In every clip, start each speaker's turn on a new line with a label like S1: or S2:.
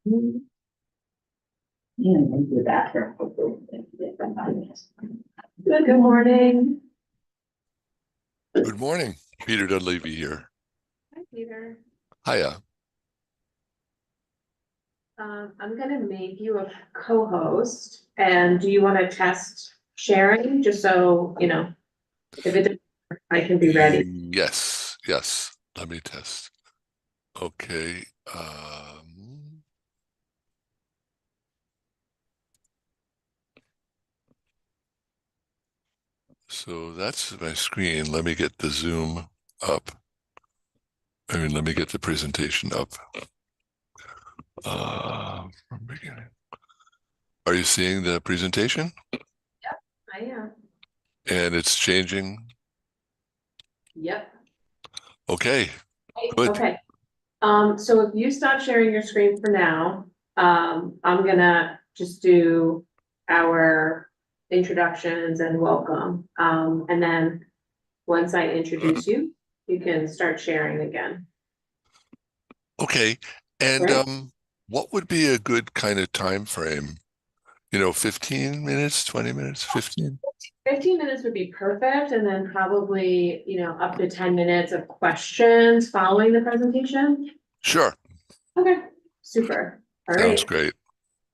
S1: Yeah, maybe the bathroom.
S2: Good morning.
S3: Good morning. Peter Dunleavy here.
S2: Hi, Peter.
S3: Hiya.
S2: I'm gonna make you a co-host, and do you want to test sharing, just so, if it doesn't work, I can be ready.
S3: Yes. Let me test. Okay. So that's my screen. Let me get the Zoom up. Let me get the presentation up. From beginning. Are you seeing the presentation?
S2: I am.
S3: And it's changing.
S2: Yep.
S3: Okay, good.
S2: Okay. So if you stop sharing your screen for now, I'm gonna just do our introductions and welcome. And then once I introduce you, you can start sharing again.
S3: Okay. And
S2: Right?
S3: what would be a good kind of time frame? 15 minutes, 20 minutes, 15?
S2: 15 minutes would be perfect, and then probably, up to 10 minutes of questions following the presentation.
S3: Sure.
S2: Okay, super. All
S3: Sounds
S2: right,
S3: great.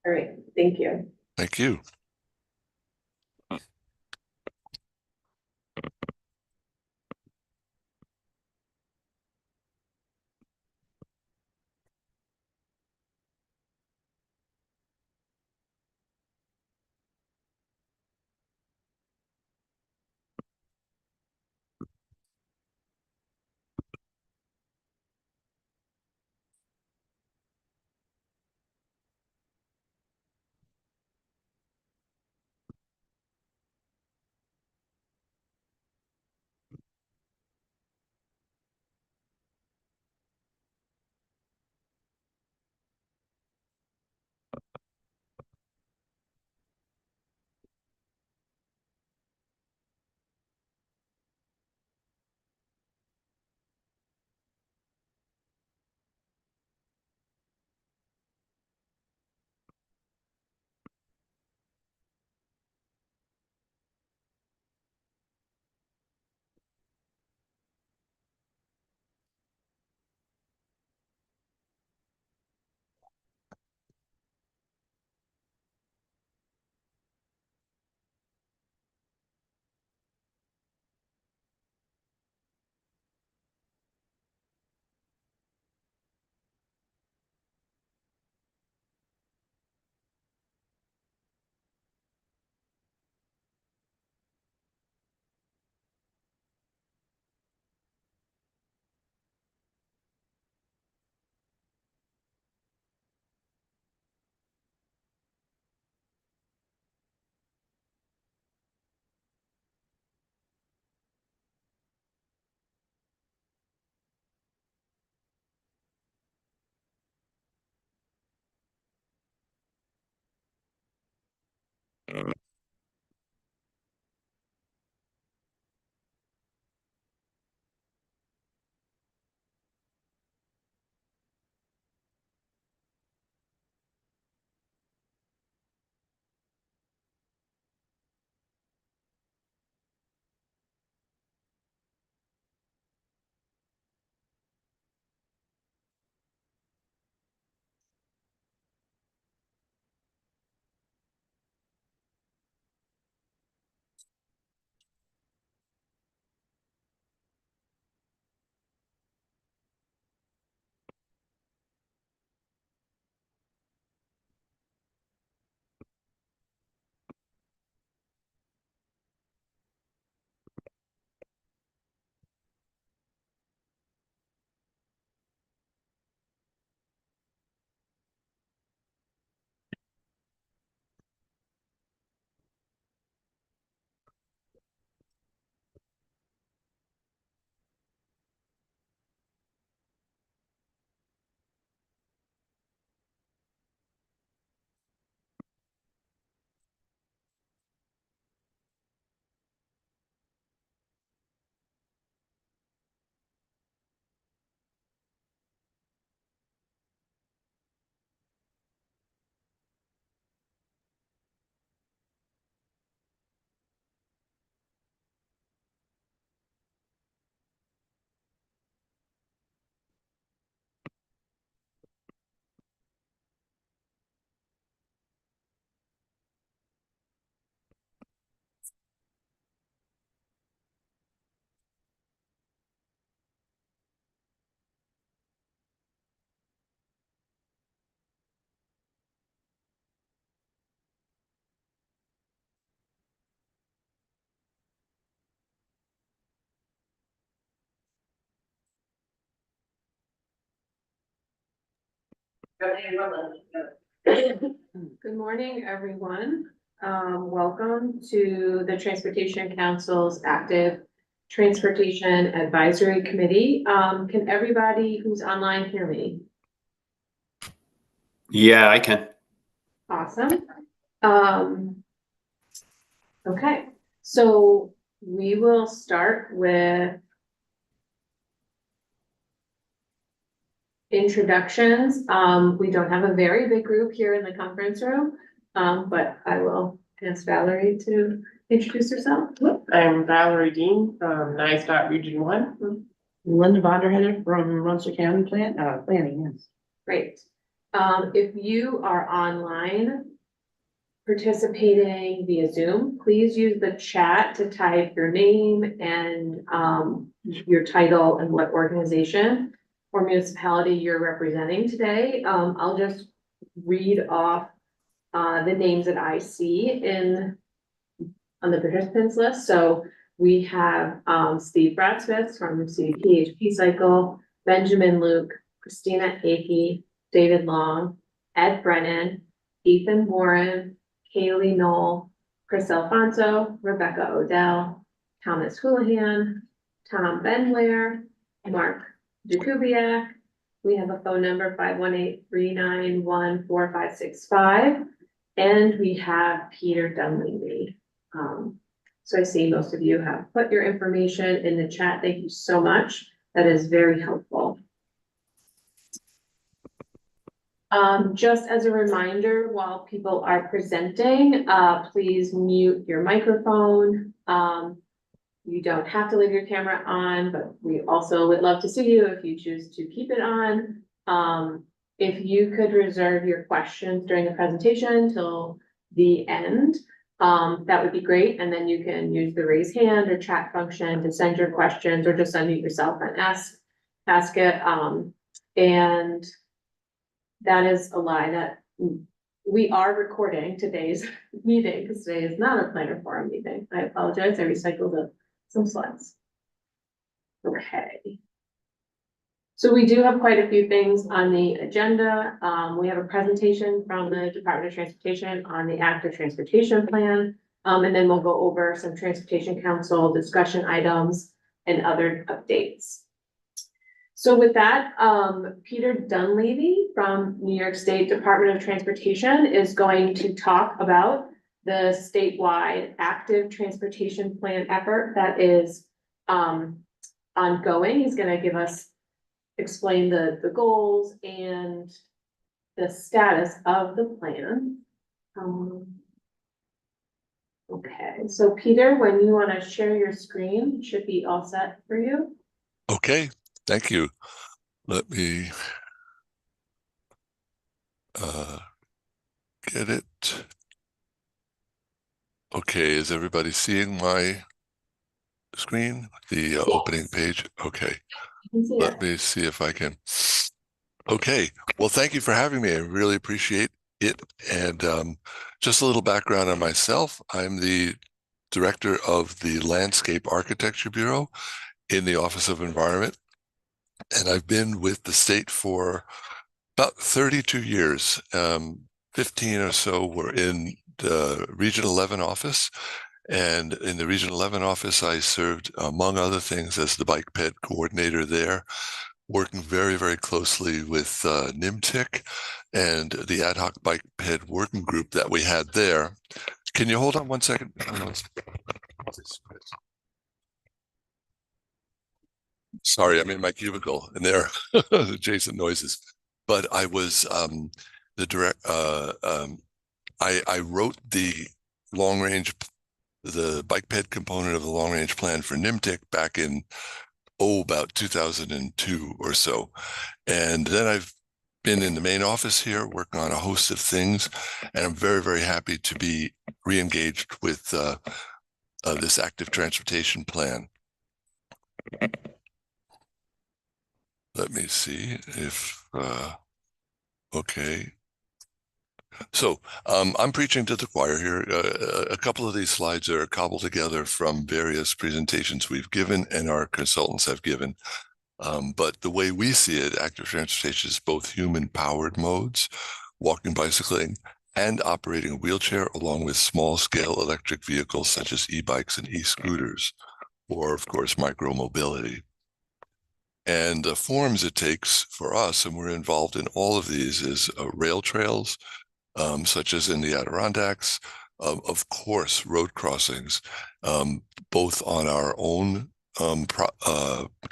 S2: all right, thank you.
S3: Thank you.
S2: Good morning, everyone. Welcome to the Transportation Council's Active Transportation Advisory Committee. Can everybody who's online hear me?
S4: Yeah, I can.
S2: Awesome. Okay, so we will start with introductions. We don't have a very big group here in the conference room, but I will ask Valerie to introduce herself.
S5: I'm Valerie Dean from NISTOT Region 1.
S1: Linda Vonderheader from Runcer County Planning, yes.
S2: Great. If you are online participating via Zoom, please use the chat to type your name and your title and what organization or municipality you're representing today. I'll just read off the names that I see on the participants list. So we have Steve Bradsmith from CDPHP Cycle, Benjamin Luke, Christina Akey, David Long, Ed Brennan, Ethan Warren, Kaylee Knoll, Chris Alfonso, Rebecca Odell, Thomas Houlihan, Tom Benware, Mark Jakubiak. We have a phone number 518-391-4565. And we have Peter Dunleavy. So I see most of you have put your information in the chat. Thank you so much. That is very helpful. Just as a reminder, while people are presenting, please mute your microphone. You don't have to leave your camera on, but we also would love to see you if you choose to keep it on. If you could reserve your questions during the presentation till the end, that would be great. And then you can use the raise hand or chat function to send your questions or just unmute yourself and ask it. And that is a lie that we are recording today's meeting because today is not a planner forum meeting. I apologize. I recycled some slides. Okay. So we do have quite a few things on the agenda. We have a presentation from the Department of Transportation on the active transportation plan. And then we'll go over some Transportation Council discussion items and other updates. So with that, Peter Dunleavy from New York State Department of Transportation is going to talk about the statewide active transportation plan effort that is ongoing. He's going to explain the goals and the status of the plan. Okay, so Peter, when you want to share your screen, it should be all set for you.
S3: Okay, thank you. Let me get it. Okay, is everybody seeing my screen? The opening page? Okay, let me see if I can. Okay, well, thank you for having me. I really appreciate it. And just a little background on myself. I'm the director of the Landscape Architecture Bureau in the Office of Environment. And I've been with the state for about 32 years. 15 or so were in the Region 11 office. And in the Region 11 office, I served, among other things, as the bike ped coordinator there, working very, very closely with NIMTIC and the ad hoc bike ped working group that we had there. Can you hold on one second? Sorry, I'm in my cubicle and there are adjacent noises. But I was the direct. I wrote the bike ped component of the long range plan for NIMTIC back in about 2002 or so, and then I've been in the main office here working on a host of things, and I'm very, very happy to be re-engaged with this active transportation plan. Let me see if, okay. So I'm preaching to the choir here. A couple of these slides are cobbled together from various presentations we've given and our consultants have given. But the way we see it, active transportation is both human-powered modes, walking, bicycling, and operating a wheelchair, along with small-scale electric vehicles such as e-bikes and e-scooters, or, of course, micro-mobility. And the forms it takes for us, and we're involved in all of these, is rail trails, such as in the Adirondacks, of course, road crossings, both on our own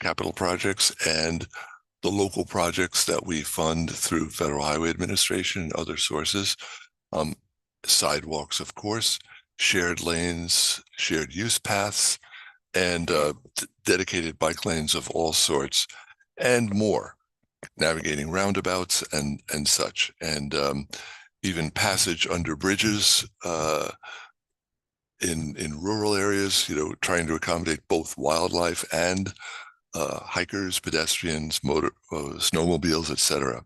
S3: capital projects and the local projects that we fund through Federal Highway Administration and other sources. Sidewalks, of course, shared lanes, shared use paths, and dedicated bike lanes of all sorts, and more, navigating roundabouts and such, and even passage under bridges in rural areas, trying to accommodate both wildlife and hikers, pedestrians, snowmobiles, etc.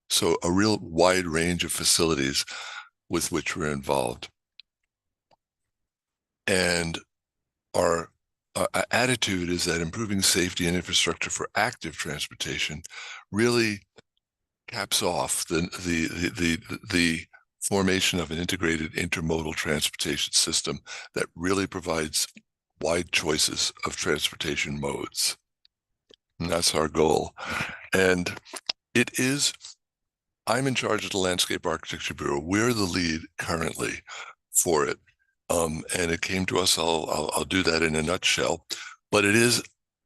S3: So a real wide range of facilities with which we're involved. And our attitude is that improving safety and infrastructure for active transportation really caps off the formation of an integrated intermodal transportation system that really provides wide choices of transportation modes. And that's our goal. And I'm in charge of the Landscape Architecture Bureau. We're the lead currently for it. And it came to us, I'll do that in a nutshell, but it is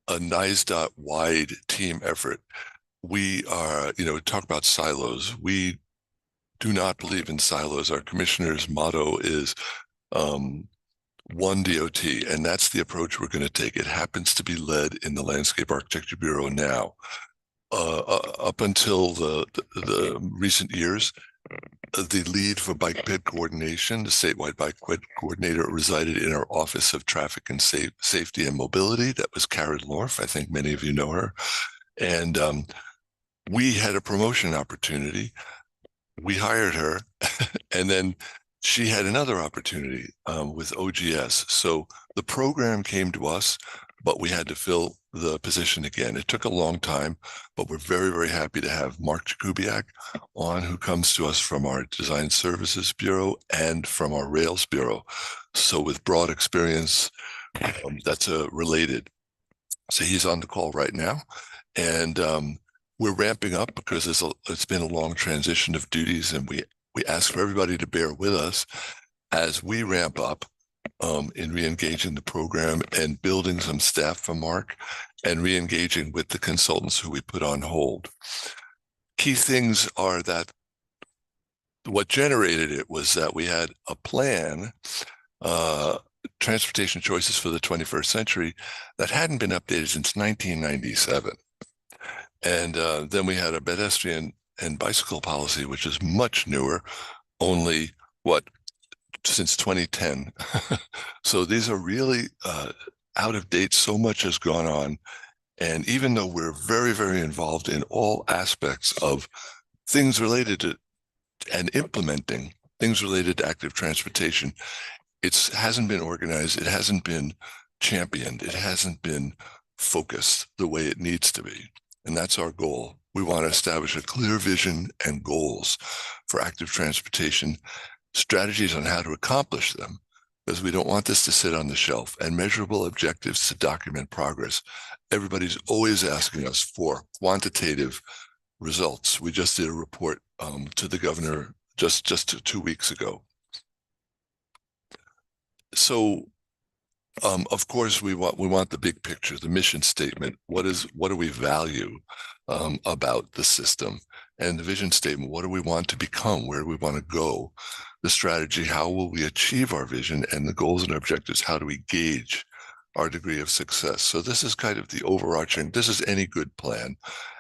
S3: a NISDOT-wide team effort. We are, talk about silos. We do not believe in silos. Our commissioner's motto is one DOT, and that's the approach we're going to take. It happens to be led in the Landscape Architecture Bureau now. Up until the recent years, the lead for bike ped coordination, the statewide bike ped coordinator, resided in our Office of Traffic and Safety and Mobility. That was Karen Lorf. I think many of you know her. And we had a promotion opportunity. We hired her, and then she had another opportunity with OGS. So the program came to us, but we had to fill the position again. It took a long time, but we're very, very happy to have Mark Jakubiak on, who comes to us from our Design Services Bureau and from our Rails Bureau. So with broad experience, that's related. So he's on the call right now. And we're ramping up because it's been a long transition of duties, and we ask for everybody to bear with us as we ramp up in re-engaging the program and building some staff for Mark and re-engaging with the consultants who we put on hold. Key things are that what generated it was that we had a plan, transportation choices for the 21st century, that hadn't been updated since 1997. And then we had a pedestrian and bicycle policy, which is much newer, only since 2010. So these are really out of date. So much has gone on. And even though we're very, very involved in all aspects of things related to and implementing things related to active transportation, it hasn't been organized. It hasn't been championed. It hasn't been focused the way it needs to be. And that's our goal. We want to establish a clear vision and goals for active transportation, strategies on how to accomplish them, because we don't want this to sit on the shelf, and measurable objectives to document progress. Everybody's always asking us for quantitative results. We just did a report to the governor just 2 weeks ago. So, of course, we want the big picture, the mission statement. What do we value about the system? And the vision statement, what do we want to become? Where do we want to go? The strategy, how will we achieve our vision? And the goals and objectives, how do we gauge our degree of success? So this is kind of the overarching, this is any good plan.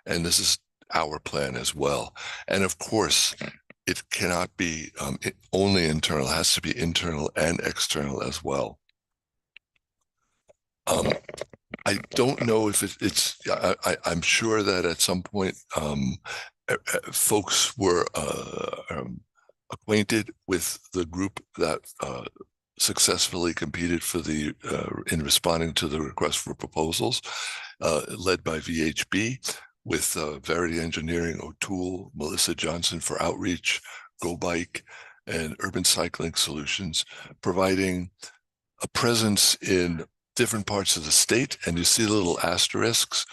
S3: And this is our plan as well. And of course, it cannot be only internal, it has to be internal and external as well. I don't know if I'm sure that at some point folks were acquainted with the group that successfully competed for the in responding to the request for proposals, led by VHB with Verity Engineering, O'Toole, Melissa Johnson for Outreach, Go Bike, and Urban Cycling Solutions, providing a presence in different parts of the state. And you see little asterisks,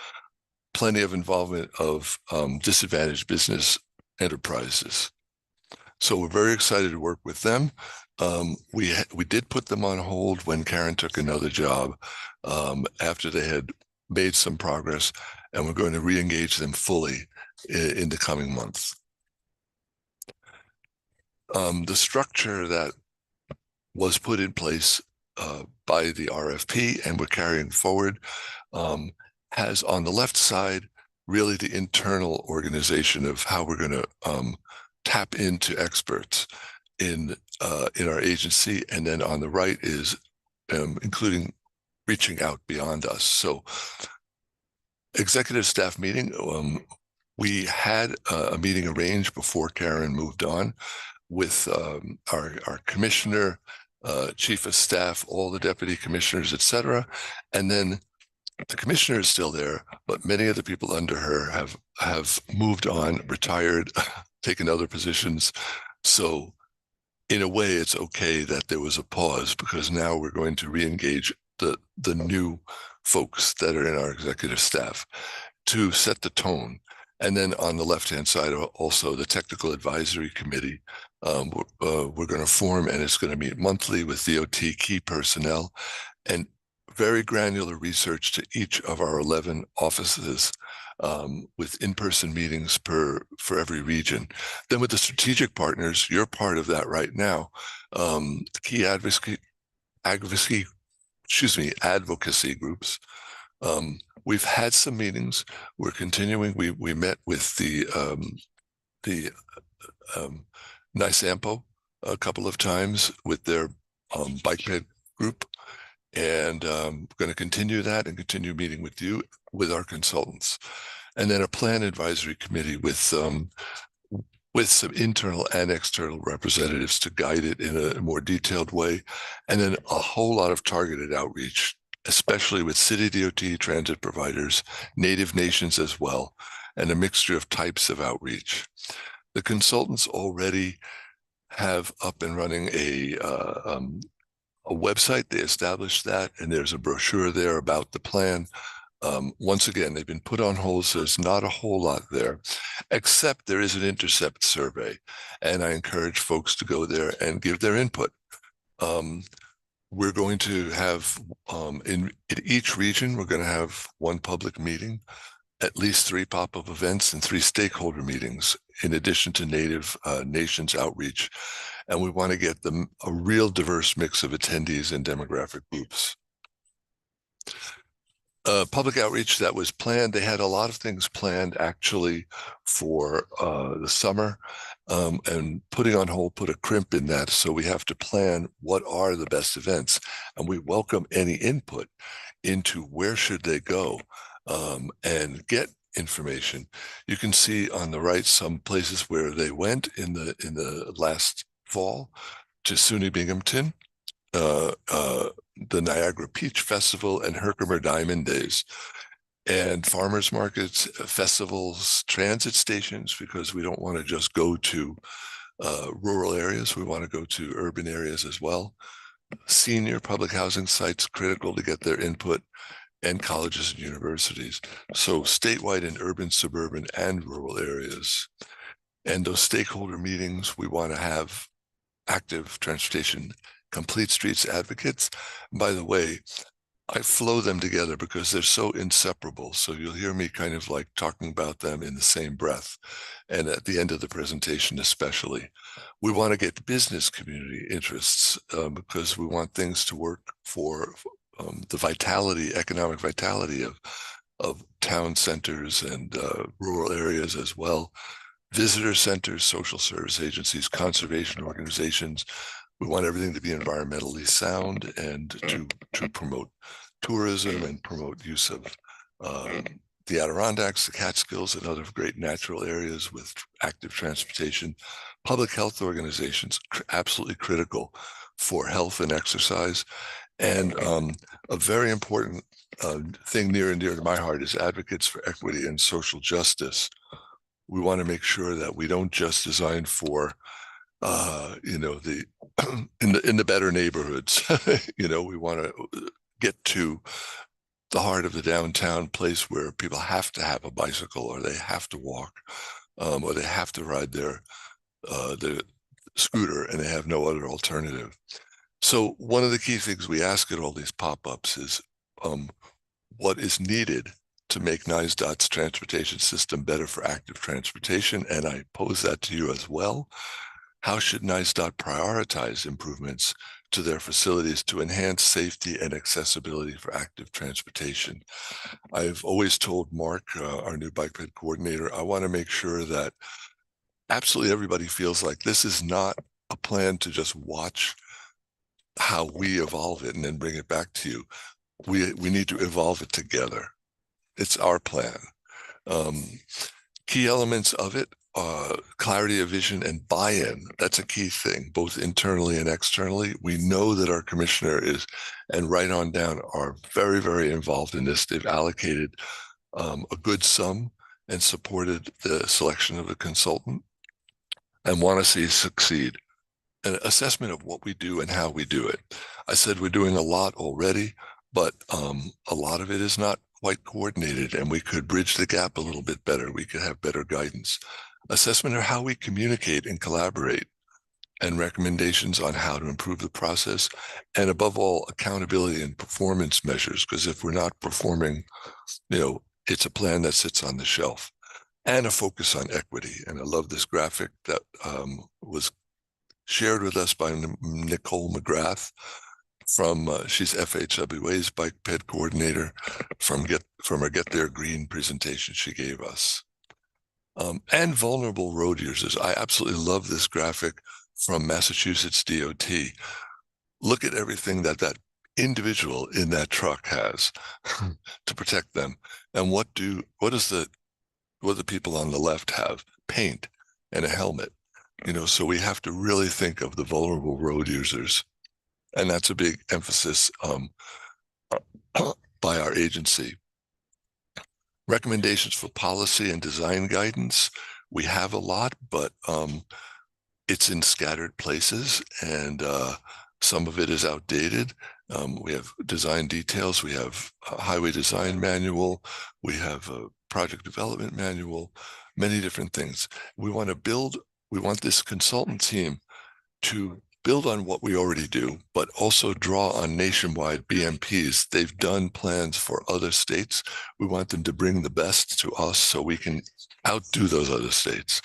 S3: plenty of involvement of disadvantaged business enterprises. So we're very excited to work with them. We did put them on hold when Karen took another job after they had made some progress, and we're going to re-engage them fully in the coming months. The structure that was put in place by the RFP and we're carrying forward has on the left side really the internal organization of how we're going to tap into experts in our agency, and then on the right is including reaching out beyond us. So executive staff meeting, we had a meeting arranged before Karen moved on with our commissioner, chief of staff, all the deputy commissioners, etc. And then the commissioner is still there, but many of the people under her have moved on, retired, taken other positions. So in a way, it's okay that there was a pause, because now we're going to re-engage the new folks that are in our executive staff to set the tone. And then on the left-hand side, also the technical advisory committee, we're going to form, and it's going to meet monthly with DOT key personnel and very granular research to each of our 11 offices, with in-person meetings for every region. Then with the strategic partners, you're part of that right now. Key advocacy groups. We've had some meetings. We're continuing. We met with the NISAMPO a couple of times with their bike group, and going to continue that and continue meeting with you, with our consultants, and then a plan advisory committee with some internal and external representatives to guide it in a more detailed way, and then a whole lot of targeted outreach, especially with city DOT, transit providers, native nations as well, and a mixture of types of outreach. The consultants already have up and running a website. They established that, and there's a brochure there about the plan. Once again, they've been put on hold, so there's not a whole lot there, except there is an intercept survey, and I encourage folks to go there and give their input. We're going to have, in each region, we're going to have one public meeting, at least 3 pop-up events, and 3 stakeholder meetings, in addition to native nations outreach. And we want to get them a real diverse mix of attendees and demographic groups. Public outreach that was planned, they had a lot of things planned actually for the summer, and putting on hold put a crimp in that. So we have to plan what are the best events, and we welcome any input into where should they go, and get information. You can see on the right some places where they went in the last fall: to SUNY Binghamton, the Niagara Peach Festival, and Herkimer Diamond Days, and farmers markets, festivals, transit stations, because we don't want to just go to rural areas. We want to go to urban areas as well. Senior public housing sites, critical to get their input, and colleges and universities. So statewide and urban, suburban, and rural areas. And those stakeholder meetings, we want to have active transportation, complete streets advocates. By the way, I flow them together because they're so inseparable. So you'll hear me kind of like talking about them in the same breath. And at the end of the presentation, especially, we want to get business community interests, because we want things to work for the vitality, economic vitality of town centers and rural areas as well. Visitor centers, social service agencies, conservation organizations. We want everything to be environmentally sound and to promote tourism and promote use of the Adirondacks, the Catskills, and other great natural areas with active transportation. Public health organizations, absolutely critical for health and exercise. And a very important thing near and dear to my heart is advocates for equity and social justice. We want to make sure that we don't just design for the in the better neighborhoods. We want to get to the heart of the downtown place where people have to have a bicycle, or they have to walk, or they have to ride their scooter, and they have no other alternative. So one of the key things we ask at all these pop-ups is what is needed to make NYSDOT's transportation system better for active transportation? And I pose that to you as well. How should NYSDOT prioritize improvements to their facilities to enhance safety and accessibility for active transportation? I've always told Mark, our new bike ped coordinator, I want to make sure that absolutely everybody feels like this is not a plan to just watch how we evolve it and then bring it back to you. We need to evolve it together. It's our plan. Key elements of it, clarity of vision and buy-in. That's a key thing, both internally and externally. We know that our commissioner is, and right on down, are very, very involved in this. They've allocated a good sum and supported the selection of a consultant and want to see succeed. An assessment of what we do and how we do it. I said we're doing a lot already, but a lot of it is not quite coordinated, and we could bridge the gap a little bit better. We could have better guidance. Assessment of how we communicate and collaborate, and recommendations on how to improve the process, and above all, accountability and performance measures, because if we're not performing, it's a plan that sits on the shelf. And a focus on equity. And I love this graphic that was shared with us by Nicole McGrath from, she's FHWA's bike ped coordinator from her Get There Green presentation she gave us. And vulnerable road users. I absolutely love this graphic from Massachusetts DOT. Look at everything that individual in that truck has to protect them. And what do the people on the left have? Paint and a helmet. So we have to really think of the vulnerable road users. And that's a big emphasis by our agency. Recommendations for policy and design guidance. We have a lot, but it's in scattered places, and some of it is outdated. We have design details. We have a highway design manual. We have a project development manual, many different things. We want this consultant team to build on what we already do, but also draw on nationwide BMPs. They've done plans for other states. We want them to bring the best to us so we can outdo those other states.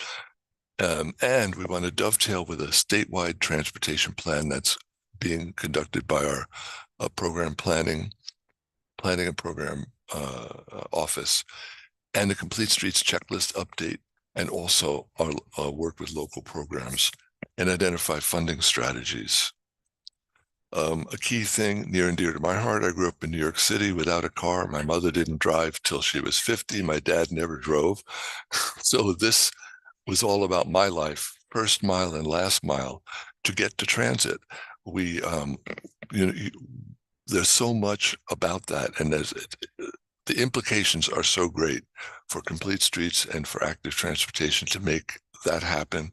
S3: And we want to dovetail with a statewide transportation plan that's being conducted by our program planning and program office, and the Complete Streets checklist update, and also our work with local programs and identify funding strategies. A key thing near and dear to my heart, I grew up in New York City without a car. My mother didn't drive till she was 50. My dad never drove. So this was all about my life, first mile and last mile, to get to transit. We, there's so much about that, and the implications are so great for Complete Streets and for active transportation to make that happen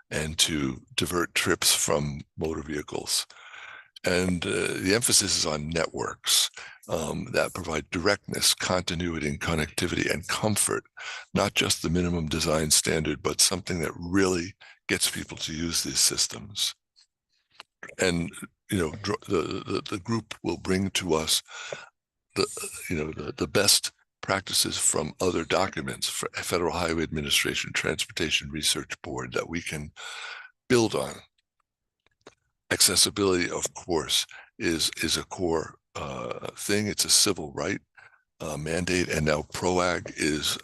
S3: and to divert trips from motor vehicles. And the emphasis is on networks that provide directness, continuity, and connectivity and comfort, not just the minimum design standard, but something that really gets people to use these systems. And the group will bring to us the best practices from other documents, for Federal Highway Administration, Transportation Research Board, that we can build on. Accessibility, of course, is a core thing. It's a civil right mandate, and now PROAG is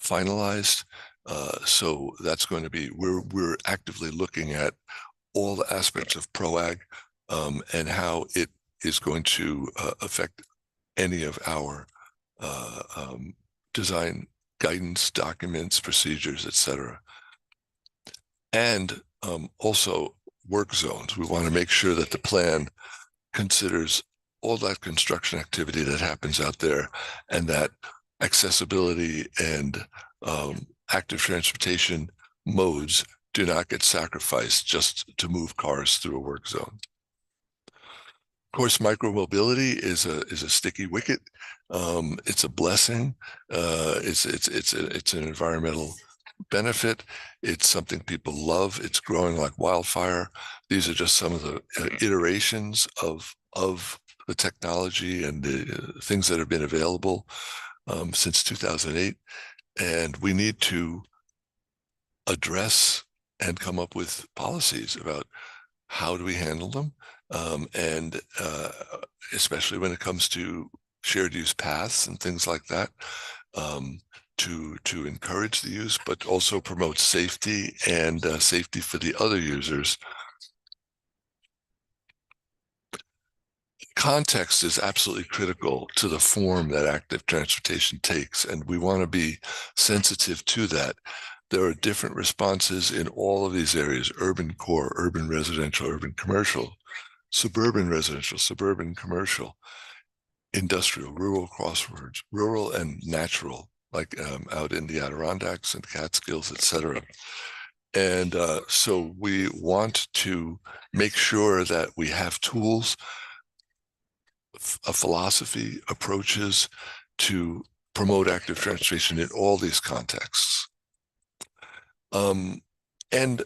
S3: finalized. So that's going to be, we're actively looking at all the aspects of PROAG and how it is going to affect any of our design guidance documents, procedures, etc. And also work zones. We want to make sure that the plan considers all that construction activity that happens out there, and that accessibility and active transportation modes do not get sacrificed just to move cars through a work zone. Of course, micromobility is a sticky wicket. It's a blessing. It's an environmental benefit. It's something people love. It's growing like wildfire. These are just some of the iterations of the technology and the things that have been available since 2008. And we need to address and come up with policies about how do we handle them, and especially when it comes to shared use paths and things like that, to encourage the use, but also promote safety and safety for the other users. Context is absolutely critical to the form that active transportation takes, and we want to be sensitive to that. There are different responses in all of these areas: urban core, urban residential, urban commercial, suburban residential, suburban commercial, industrial, rural crossroads, rural and natural, like out in the Adirondacks and Catskills, etc. And so we want to make sure that we have tools, a philosophy, approaches to promote active transportation in all these contexts. And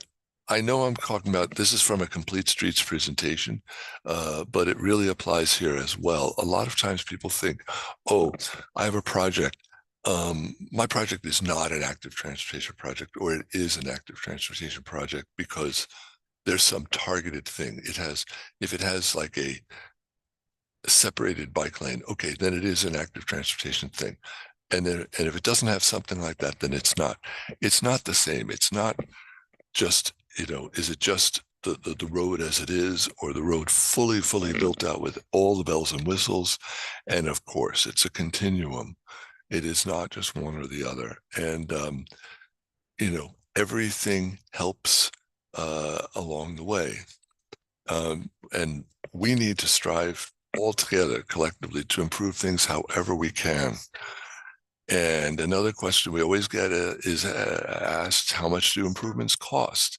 S3: I know I'm talking about, this is from a Complete Streets presentation, but it really applies here as well. A lot of times people think, oh, I have a project. My project is not an active transportation project, or it is an active transportation project because there's some targeted thing. If it has like a separated bike lane, okay, then it is an active transportation thing. And if it doesn't have something like that, then it's not. It's not the same. It's not just, is it just the road as it is, or the road fully built out with all the bells and whistles? And of course, it's a continuum. It is not just one or the other. And, everything helps along the way. And we need to strive all together collectively to improve things however we can. And another question we always get is asked, how much do improvements cost?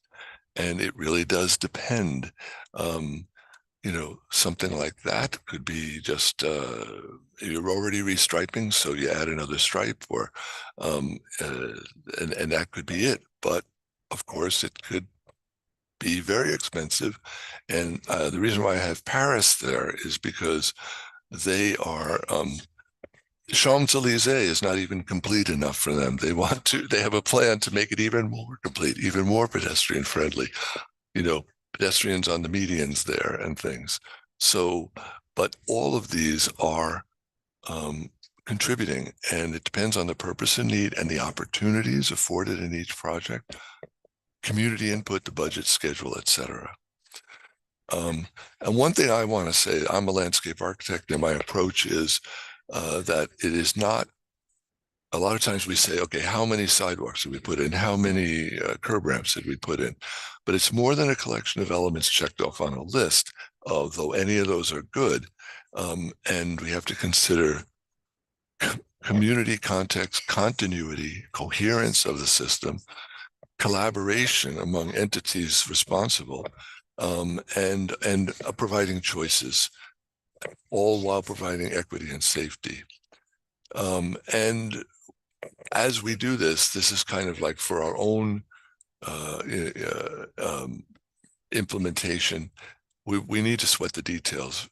S3: And it really does depend. Something like that could be just, you're already restriping, so you add another stripe, or and that could be it. But of course, it could be very expensive. And the reason why I have Paris there is because they are, Champs-Élysées is not even complete enough for them. They have a plan to make it even more complete, even more pedestrian friendly, pedestrians on the medians there and things. So, but all of these are contributing, and it depends on the purpose and need and the opportunities afforded in each project, community input, the budget, schedule, etc. And one thing I want to say, I'm a landscape architect, and my approach is that it is not, a lot of times we say, okay, how many sidewalks did we put in? How many curb ramps did we put in? But it's more than a collection of elements checked off on a list, although any of those are good. And we have to consider community context, continuity, coherence of the system, collaboration among entities responsible, and providing choices, all while providing equity and safety. And as we do this is kind of like for our own implementation. We need to sweat the details,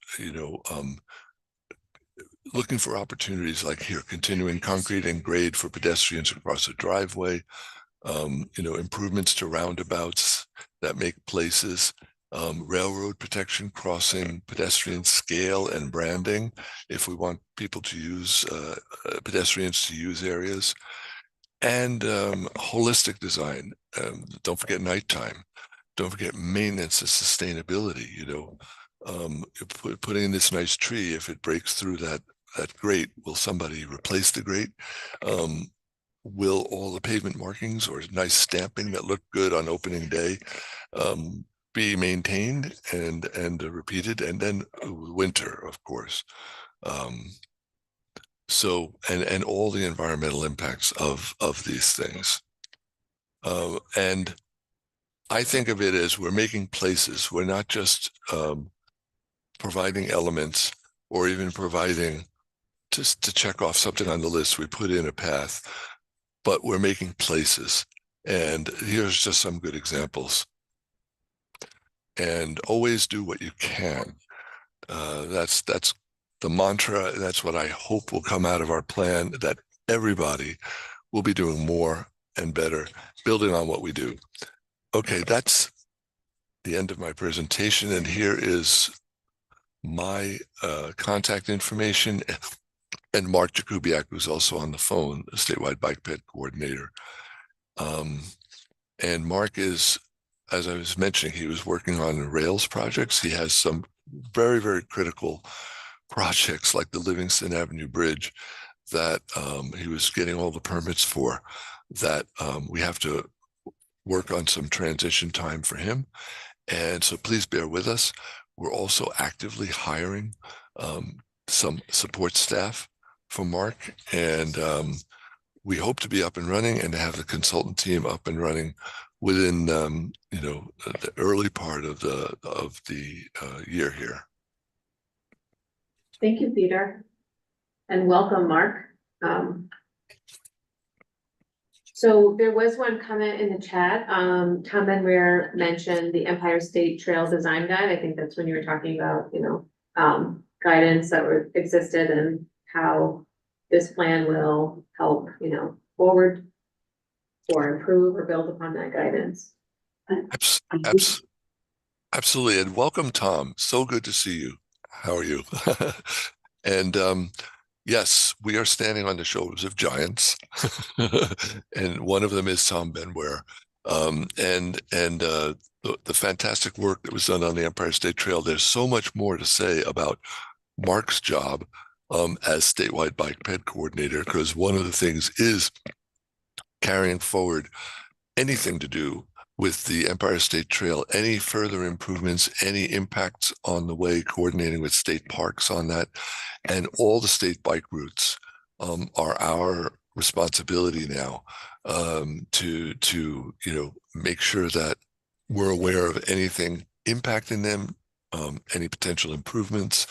S3: looking for opportunities like here, continuing concrete and grade for pedestrians across a driveway, improvements to roundabouts that make places, railroad protection, crossing, pedestrian scale and branding, if we want people to use, pedestrians to use areas, and holistic design. Don't forget nighttime. Don't forget maintenance and sustainability. Putting in this nice tree, if it breaks through that grate, will somebody replace the grate? Will all the pavement markings or nice stamping that look good on opening day be maintained and repeated, and then winter, of course. So and all the environmental impacts of these things. And I think of it as we're making places. We're not just providing elements or even providing just to check off something on the list. We put in a path, but we're making places. And here's just some good examples. And always do what you can. That's the mantra. That's what I hope will come out of our plan, that everybody will be doing more and better, building on what we do. Okay, that's the end of my presentation. And here is my contact information, and Mark Jakubiak, who's also on the phone, the statewide bike ped coordinator. And Mark is, as I was mentioning, he was working on Rails projects. He has some very, very critical projects like the Livingston Avenue Bridge that he was getting all the permits for, that we have to work on some transition time for him. And so please bear with us. We're also actively hiring some support staff for Mark, and we hope to be up and running and to have the consultant team up and running within the early part of the year here.
S2: Thank you, Peter, and welcome, Mark. So there was one comment in the chat. Tom Benware mentioned the Empire State Trail Design Guide. I think that's when you were talking about, guidance that existed and how this plan will help, forward or improve or build upon that guidance.
S3: Absolutely. And welcome, Tom. So good to see you. How are you? And yes, we are standing on the shoulders of giants. And one of them is Tom Benware. The fantastic work that was done on the Empire State Trail. There's so much more to say about Mark's job as statewide bike ped coordinator, because one of the things is carrying forward anything to do with the Empire State Trail, any further improvements, any impacts on the way, coordinating with state parks on that, and all the state bike routes are our responsibility now to make sure that we're aware of anything impacting them, any potential improvements,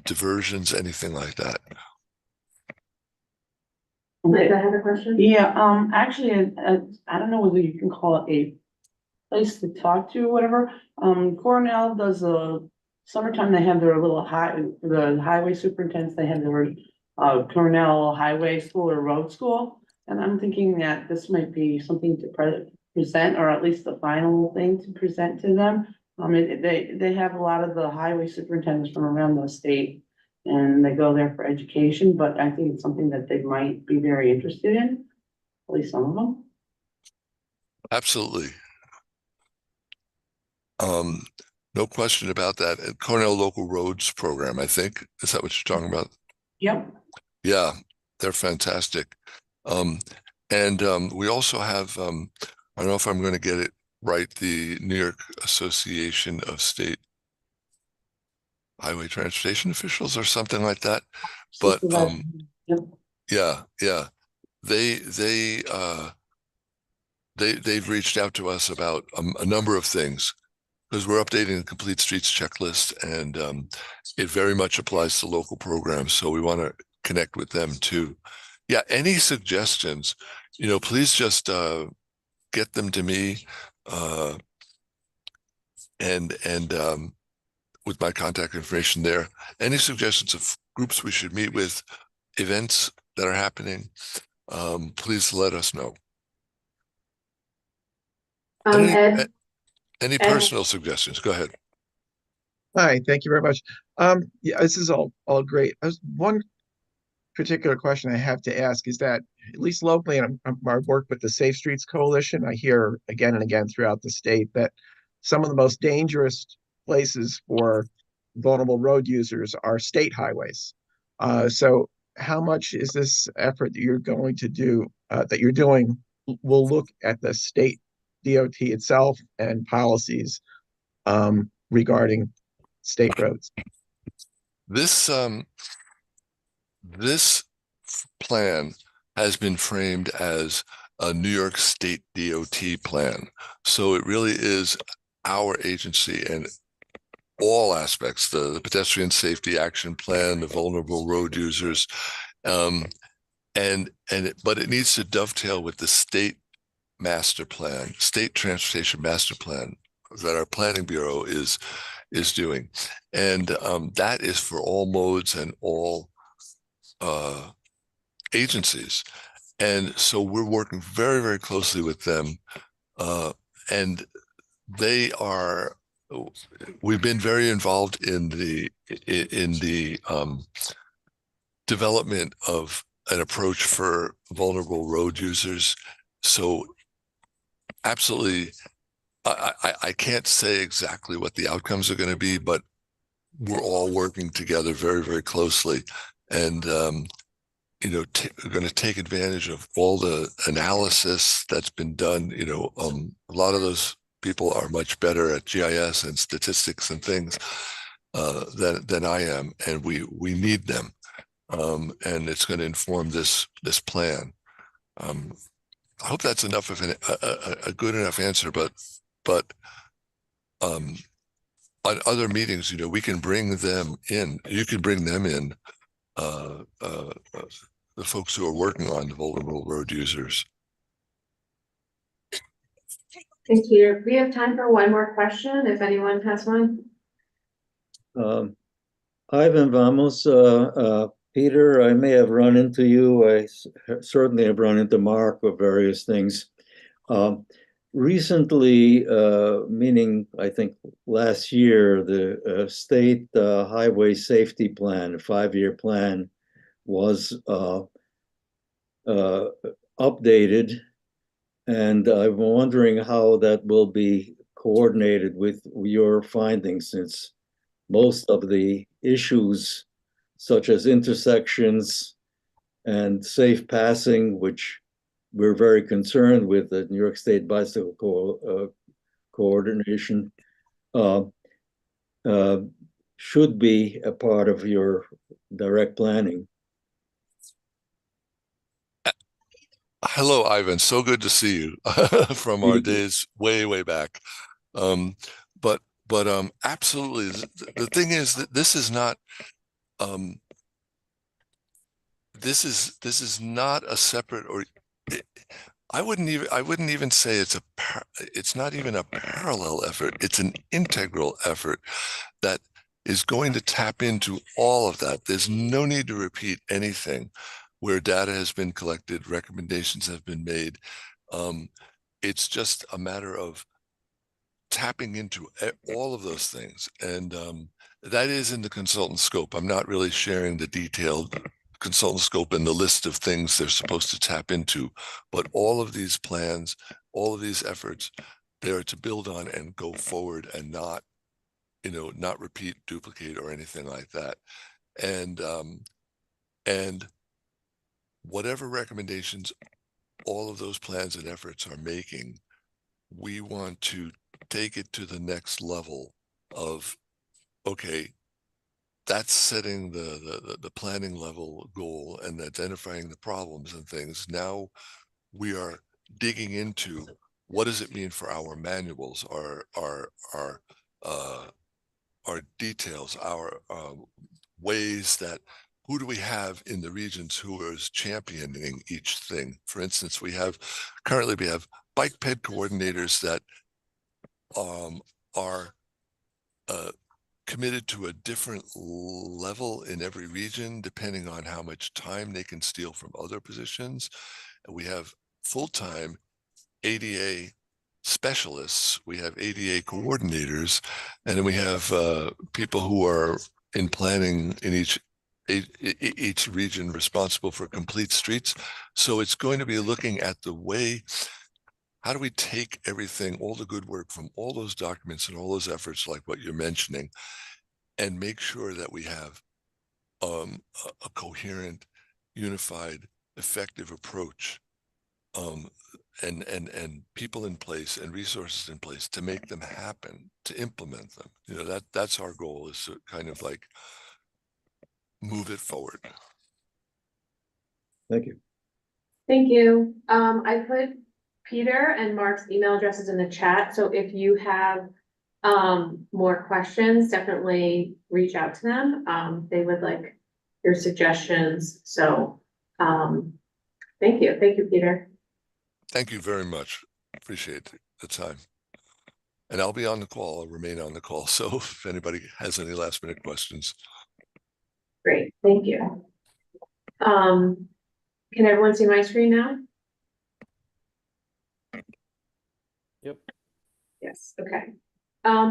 S3: diversions, anything like that.
S2: Mike, I have a question.
S1: Yeah, actually, I don't know whether you can call it a place to talk to or whatever. Cornell does a summertime, they have their little the highway superintendents, they have their Cornell Highway School or Road School. And I'm thinking that this might be something to present, or at least the final thing to present to them. They have a lot of the highway superintendents from around the state, and they go there for education, but I think it's something that they might be very interested in, at least some of them.
S3: Absolutely. No question about that. Cornell Local Roads Program, I think. Is that what you're talking about?
S1: Yep.
S3: Yeah, they're fantastic. We also have, I don't know if I'm going to get it right, the New York Association of State Highway Transportation Officials or something like that. But yeah, they've reached out to us about a number of things, because we're updating the Complete Streets checklist, and it very much applies to local programs. So we want to connect with them too. Yeah, any suggestions, please just get them to me, and with my contact information there. Any suggestions of groups we should meet with, events that are happening, please let us know. Any personal suggestions? Go ahead.
S4: Hi, thank you very much. Yeah, this is all great. One particular question I have to ask is that, at least locally, and I work with the Safe Streets Coalition, I hear again and again throughout the state that some of the most dangerous places for vulnerable road users are state highways. So how much is this effort that you're going to do, that you're doing, will look at the state DOT itself and policies regarding state roads?
S3: This plan has been framed as a New York State DOT plan. So it really is our agency and all aspects, the pedestrian safety action plan, the vulnerable road users, but it needs to dovetail with the state master plan, state transportation master plan that our planning bureau is doing. And that is for all modes and all agencies. And so we're working very, very closely with them. And we've been very involved in the development of an approach for vulnerable road users. So absolutely, I can't say exactly what the outcomes are going to be, but we're all working together very, very closely. And we're going to take advantage of all the analysis that's been done. A lot of those people are much better at GIS and statistics and things than I am, and we need them. And it's going to inform this plan. I hope that's enough of a good enough answer, but on other meetings, we can bring them in. You can bring them in, the folks who are working on the vulnerable road users.
S2: Thanks, Peter. We have time for one more question, if anyone has one.
S6: Ivan Vamos, Peter, I may have run into you. I certainly have run into Mark with various things. Recently, meaning I think last year, the state highway safety plan, a 5-year plan, was updated, and I'm wondering how that will be coordinated with your findings, since most of the issues such as intersections and safe passing, which we're very concerned with the New York State Bicycle Coordination, should be a part of your direct planning.
S3: Hello, Ivan. So good to see you from our days way back. But absolutely, the thing is that this is not a separate, or I wouldn't even say it's not even a parallel effort. It's an integral effort that is going to tap into all of that. There's no need to repeat anything where data has been collected, recommendations have been made. It's just a matter of tapping into all of those things. And that is in the consultant scope. I'm not really sharing the detailed consultant scope and the list of things they're supposed to tap into, but all of these plans, all of these efforts, they are to build on and go forward and not repeat, duplicate, or anything like that. And whatever recommendations all of those plans and efforts are making, we want to take it to the next level of, okay, that's setting the planning level goal and identifying the problems and things. Now we are digging into what does it mean for our manuals, our details, our ways that, who do we have in the regions who is championing each thing? For instance, currently we have bike ped coordinators that are committed to a different level in every region, depending on how much time they can steal from other positions. And we have full-time ADA specialists, we have ADA coordinators, and then we have people who are in planning in each region responsible for complete streets. So it's going to be looking at the way, how do we take everything, all the good work from all those documents and all those efforts, like what you're mentioning, and make sure that we have a coherent, unified, effective approach and people in place and resources in place to make them happen, to implement them. You know, that's our goal, is to kind of like move it forward.
S6: Thank you.
S2: Thank you. I put Peter and Mark's email addresses in the chat, so if you have more questions, definitely reach out to them. They would like your suggestions, so thank you, Peter.
S3: Thank you very much. Appreciate the time. And I'll be on the call. I'll remain on the call. So if anybody has any last minute questions.
S2: Great, thank you. Can everyone see my screen now?
S7: Yep.
S2: Yes, okay.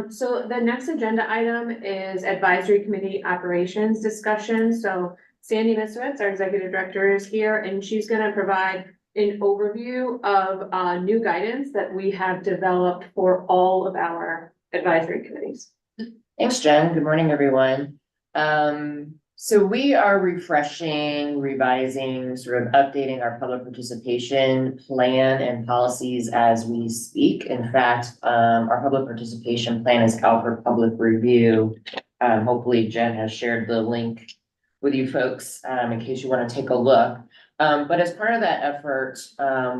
S2: So the next agenda item is advisory committee operations discussion. So Sandy Misowitz, our executive director, is here, and she's gonna provide an overview of new guidance that we have developed for all of our advisory committees.
S8: Thanks, Jen. Good morning, everyone. So we are refreshing, revising, sort of updating our public participation plan and policies as we speak. In fact, our public participation plan is out for public review. Hopefully Jen has shared the link with you folks in case you want to take a look. But as part of that effort,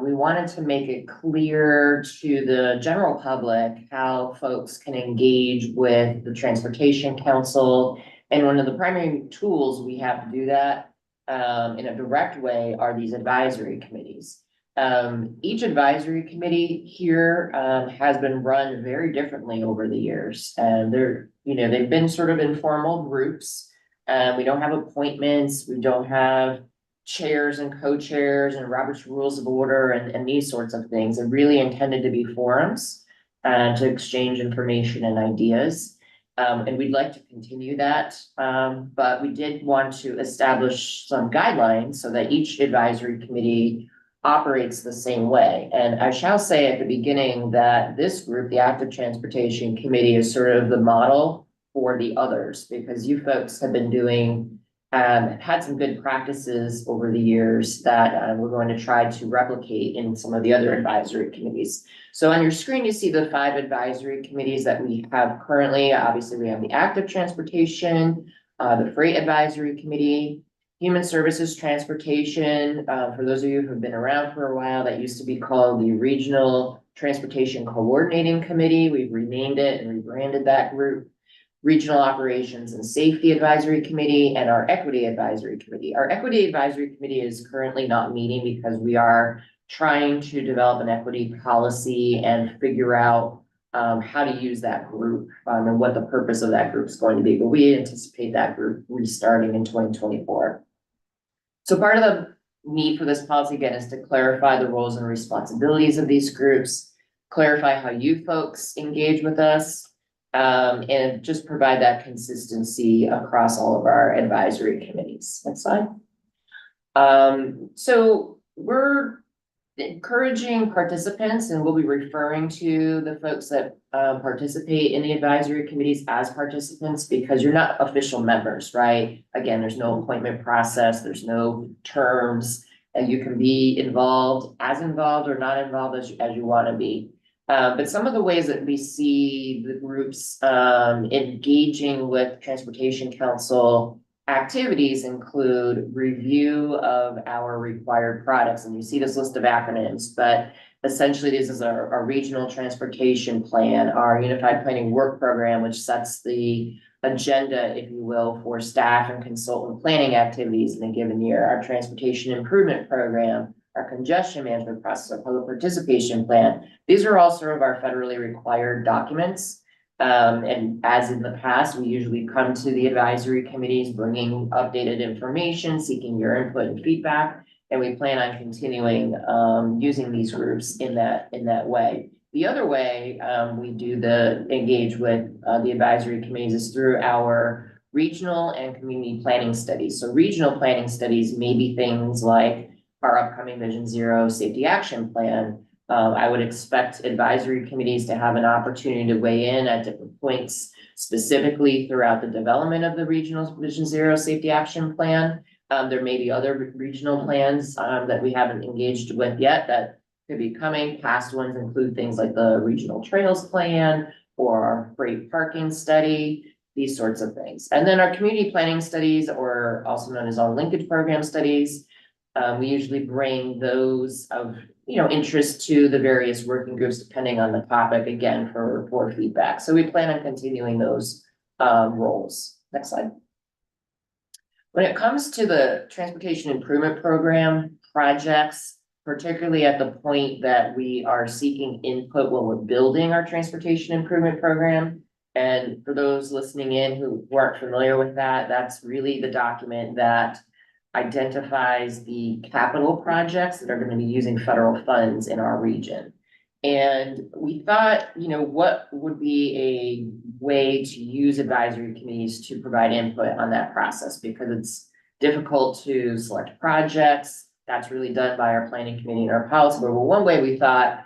S8: we wanted to make it clear to the general public how folks can engage with the Transportation Council. And one of the primary tools we have to do that in a direct way are these advisory committees. Each advisory committee here has been run very differently over the years. And they've been sort of informal groups. We don't have appointments. We don't have chairs and co-chairs and Robert's Rules of Order and these sorts of things. They're really intended to be forums to exchange information and ideas. And we'd like to continue that, but we did want to establish some guidelines so that each advisory committee operates the same way. And I shall say at the beginning that this group, the Active Transportation Committee, is sort of the model for the others, because you folks have been doing, had some good practices over the years that we're going to try to replicate in some of the other advisory committees. So on your screen, you see the 5 advisory committees that we have currently. Obviously, we have the Active Transportation, the Freight Advisory Committee, Human Services Transportation. For those of you who've been around for a while, that used to be called the Regional Transportation Coordinating Committee. We've renamed it and rebranded that group. Regional Operations and Safety Advisory Committee, and our Equity Advisory Committee. Our Equity Advisory Committee is currently not meeting because we are trying to develop an equity policy and figure out how to use that group and what the purpose of that group is going to be. But we anticipate that group restarting in 2024. So part of the need for this policy, again, is to clarify the roles and responsibilities of these groups, clarify how you folks engage with us, and just provide that consistency across all of our advisory committees. Next slide. So we're encouraging participants, and we'll be referring to the folks that participate in the advisory committees as participants, because you're not official members, right? Again, there's no appointment process, there's no terms, and you can be involved or not involved as you want to be. But some of the ways that we see the groups engaging with Transportation Council activities include review of our required products. And you see this list of acronyms, but essentially this is our regional transportation plan, our unified planning work program, which sets the agenda, if you will, for staff and consultant planning activities in a given year, our transportation improvement program, our congestion management process, our public participation plan. These are all sort of our federally required documents. And as in the past, we usually come to the advisory committees bringing updated information, seeking your input and feedback, and we plan on continuing using these groups in that way. The other way we do engage with the advisory committees is through our regional and community planning studies. So regional planning studies may be things like our upcoming Vision Zero Safety Action Plan. I would expect advisory committees to have an opportunity to weigh in at different points, specifically throughout the development of the regional Vision Zero Safety Action Plan. There may be other regional plans that we haven't engaged with yet that could be coming. Past ones include things like the regional trails plan or our freight parking study, these sorts of things. And then our community planning studies, or also known as our linkage program studies. We usually bring those of, interest to the various working groups depending on the topic, again, for feedback. So we plan on continuing those roles. Next slide. When it comes to the transportation improvement program projects, particularly at the point that we are seeking input when we're building our transportation improvement program. And for those listening in who weren't familiar with that, that's really the document that identifies the capital projects that are going to be using federal funds in our region. And we thought, what would be a way to use advisory committees to provide input on that process, because it's difficult to select projects. That's really done by our planning committee and our policy board. Well, one way we thought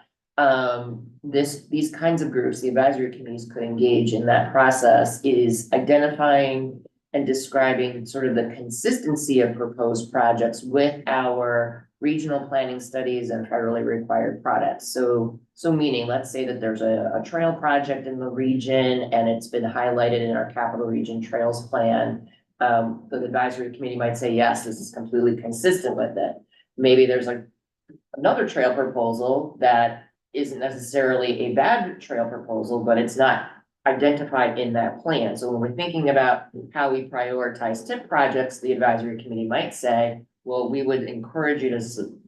S8: these kinds of groups, the advisory committees, could engage in that process is identifying and describing sort of the consistency of proposed projects with our regional planning studies and federally required products. So meaning, let's say that there's a trail project in the region and it's been highlighted in our capital region trails plan. The advisory committee might say, yes, this is completely consistent with it. Maybe there's another trail proposal that isn't necessarily a bad trail proposal, but it's not identified in that plan. So when we're thinking about how we prioritize TIP projects, the advisory committee might say, well, we would encourage you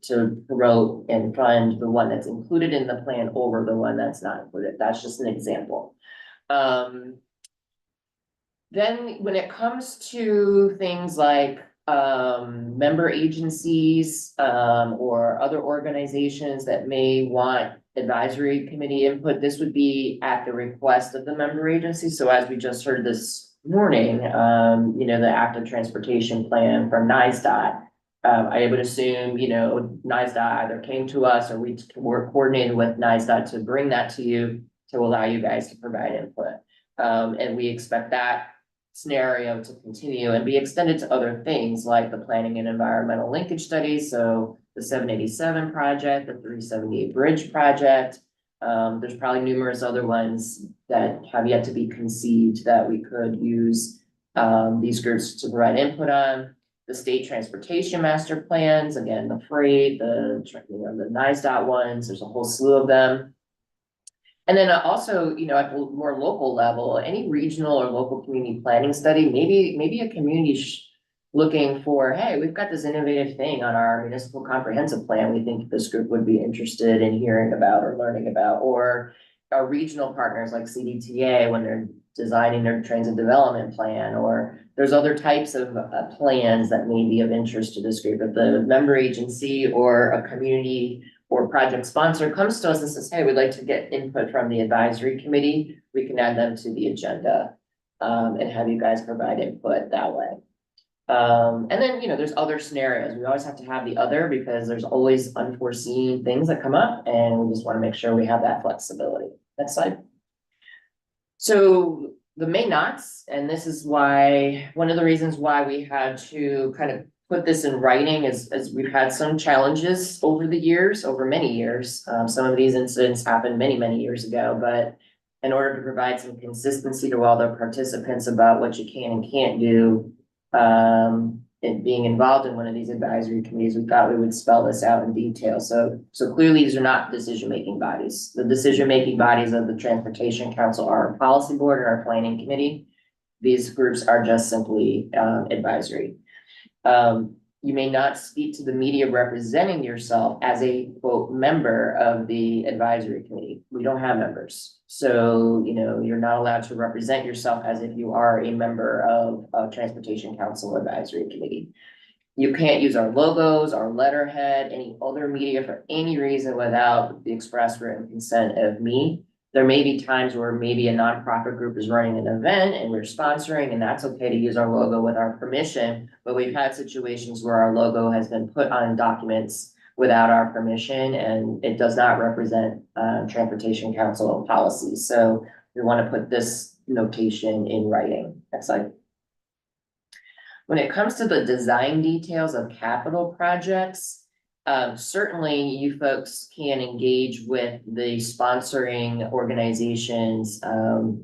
S8: to promote and fund the one that's included in the plan over the one that's not included. That's just an example. Then when it comes to things like member agencies or other organizations that may want advisory committee input, this would be at the request of the member agency. So as we just heard this morning, the active transportation plan from NISDOT, I would assume, NISDOT either came to us or we were coordinated with NISDOT to bring that to you to allow you guys to provide input. And we expect that scenario to continue and be extended to other things like the planning and environmental linkage studies. So the 787 project, the 378 bridge project. There's probably numerous other ones that have yet to be conceived that we could use these groups to provide input on. The state transportation master plans, again, the freight, the NISDOT ones, there's a whole slew of them. And then also, at the more local level, any regional or local community planning study, maybe a community looking for, hey, we've got this innovative thing on our municipal comprehensive plan we think this group would be interested in hearing about or learning about, or our regional partners like CDTA when they're designing their transit development plan, or there's other types of plans that may be of interest to this group. If the member agency or a community or project sponsor comes to us and says, hey, we'd like to get input from the advisory committee, we can add them to the agenda and have you guys provide input that way. And then, there's other scenarios. We always have to have the other because there's always unforeseen things that come up and we just want to make sure we have that flexibility. Next slide. So the may nots, and this is why, one of the reasons why we had to kind of put this in writing is we've had some challenges over the years, over many years. Some of these incidents happened many, many years ago, but in order to provide some consistency to all the participants about what you can and can't do, in being involved in one of these advisory committees, we thought we would spell this out in detail. So clearly these are not decision-making bodies. The decision-making bodies of the Transportation Council are our policy board and our planning committee. These groups are just simply advisory. You may not speak to the media representing yourself as a quote member of the advisory committee. We don't have members. So, you're not allowed to represent yourself as if you are a member of a Transportation Council Advisory Committee. You can't use our logos, our letterhead, any other media for any reason without the express written consent of me. There may be times where maybe a nonprofit group is running an event and we're sponsoring, and that's okay to use our logo with our permission. But we've had situations where our logo has been put on documents without our permission, and it does not represent Transportation Council policies. So we want to put this notation in writing. Next slide. When it comes to the design details of capital projects, Certainly you folks can engage with the sponsoring organizations,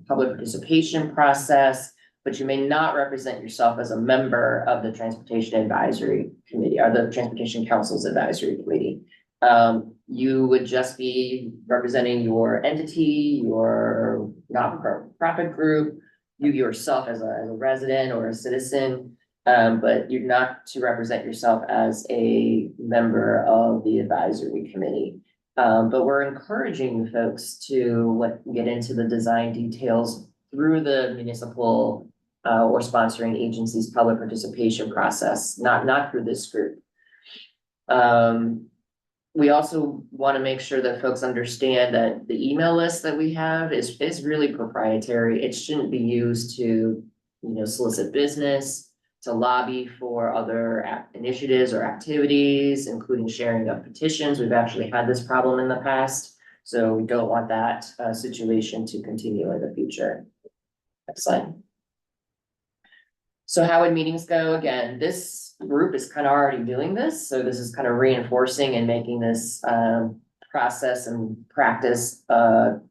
S8: public participation process, but you may not represent yourself as a member of the Transportation Advisory Committee or the Transportation Council's Advisory Committee. You would just be representing your entity, your not-for-profit group, you yourself as a resident or a citizen, but you're not to represent yourself as a member of the advisory committee. But we're encouraging you folks to get into the design details through the municipal or sponsoring agencies' public participation process, not through this group. We also want to make sure that folks understand that the email list that we have is really proprietary. It shouldn't be used to, solicit business, to lobby for other initiatives or activities, including sharing of petitions. We've actually had this problem in the past, so we don't want that situation to continue in the future. Next slide. So how would meetings go? Again, this group is kind of already doing this, so this is kind of reinforcing and making this process and practice to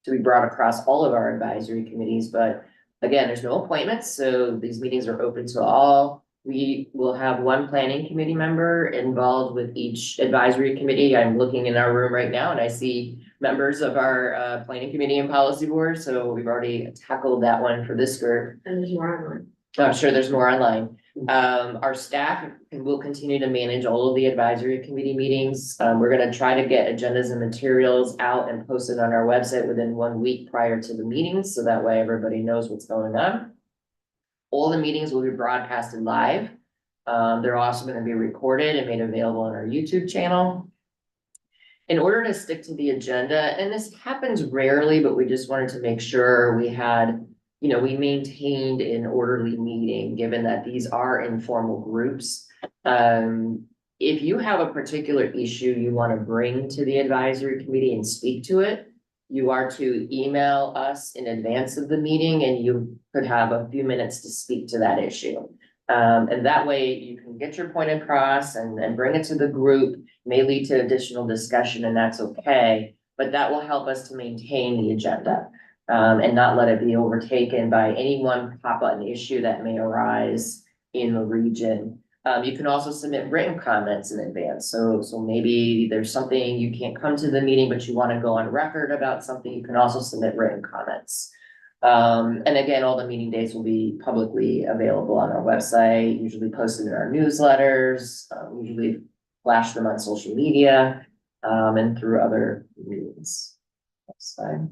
S8: be brought across all of our advisory committees. But again, there's no appointments, so these meetings are open to all. We will have one planning committee member involved with each advisory committee. I'm looking in our room right now and I see members of our planning committee and policy board, so we've already tackled that one for this group.
S2: And there's more online.
S8: I'm sure there's more online. Our staff will continue to manage all of the advisory committee meetings. We're gonna try to get agendas and materials out and posted on our website within 1 week prior to the meetings, so that way everybody knows what's going on. All the meetings will be broadcasted live. They're also gonna be recorded and made available on our YouTube channel. In order to stick to the agenda, and this happens rarely, but we just wanted to make sure we had, we maintained an orderly meeting, given that these are informal groups. If you have a particular issue you want to bring to the advisory committee and speak to it, you are to email us in advance of the meeting and you could have a few minutes to speak to that issue. And that way you can get your point across and bring it to the group, may lead to additional discussion, and that's okay, but that will help us to maintain the agenda. And not let it be overtaken by any one hot-button issue that may arise in the region. You can also submit written comments in advance. So maybe there's something you can't come to the meeting, but you want to go on record about something, you can also submit written comments. And again, all the meeting dates will be publicly available on our website, usually posted in our newsletters, usually flash them on social media, and through other means. Next slide.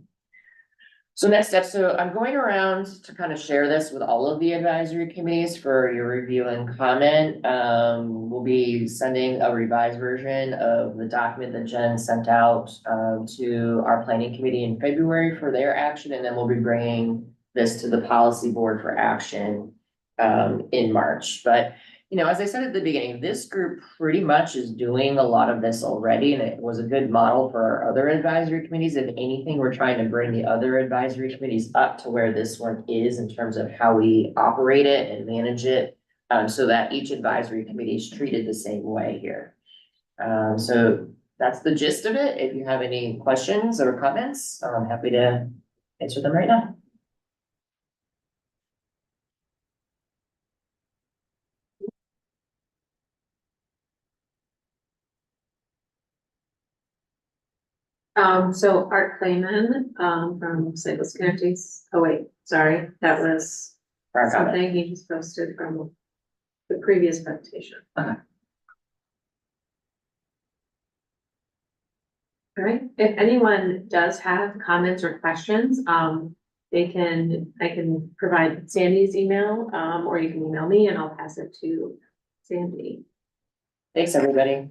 S8: So next step, so I'm going around to kind of share this with all of the advisory committees for your review and comment. We'll be sending a revised version of the document that Jen sent out to our planning committee in February for their action, and then we'll be bringing this to the policy board for action in March. But as I said at the beginning, this group pretty much is doing a lot of this already, and it was a good model for our other advisory committees. If anything, we're trying to bring the other advisory committees up to where this one is in terms of how we operate it and manage it, so that each advisory committee is treated the same way here. So that's the gist of it. If you have any questions or comments, I'm happy to answer them right now.
S2: So Art Clayman, from Cyclist Communities. Oh wait, sorry, that was something he just posted from the previous presentation.
S8: Okay.
S2: All right, if anyone does have comments or questions, I can provide Sandy's email, or you can email me and I'll pass it to Sandy.
S8: Thanks, everybody.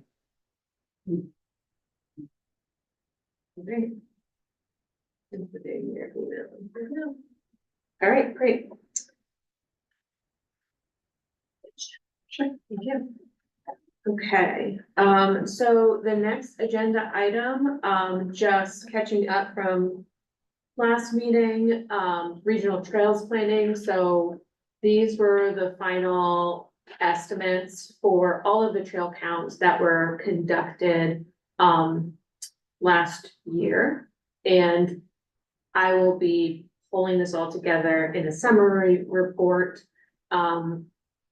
S2: Great. All right, great. Sure, thank you. Okay, so the next agenda item, just catching up from last meeting, regional trails planning. So these were the final estimates for all of the trail counts that were conducted last year. And I will be pulling this all together in a summary report,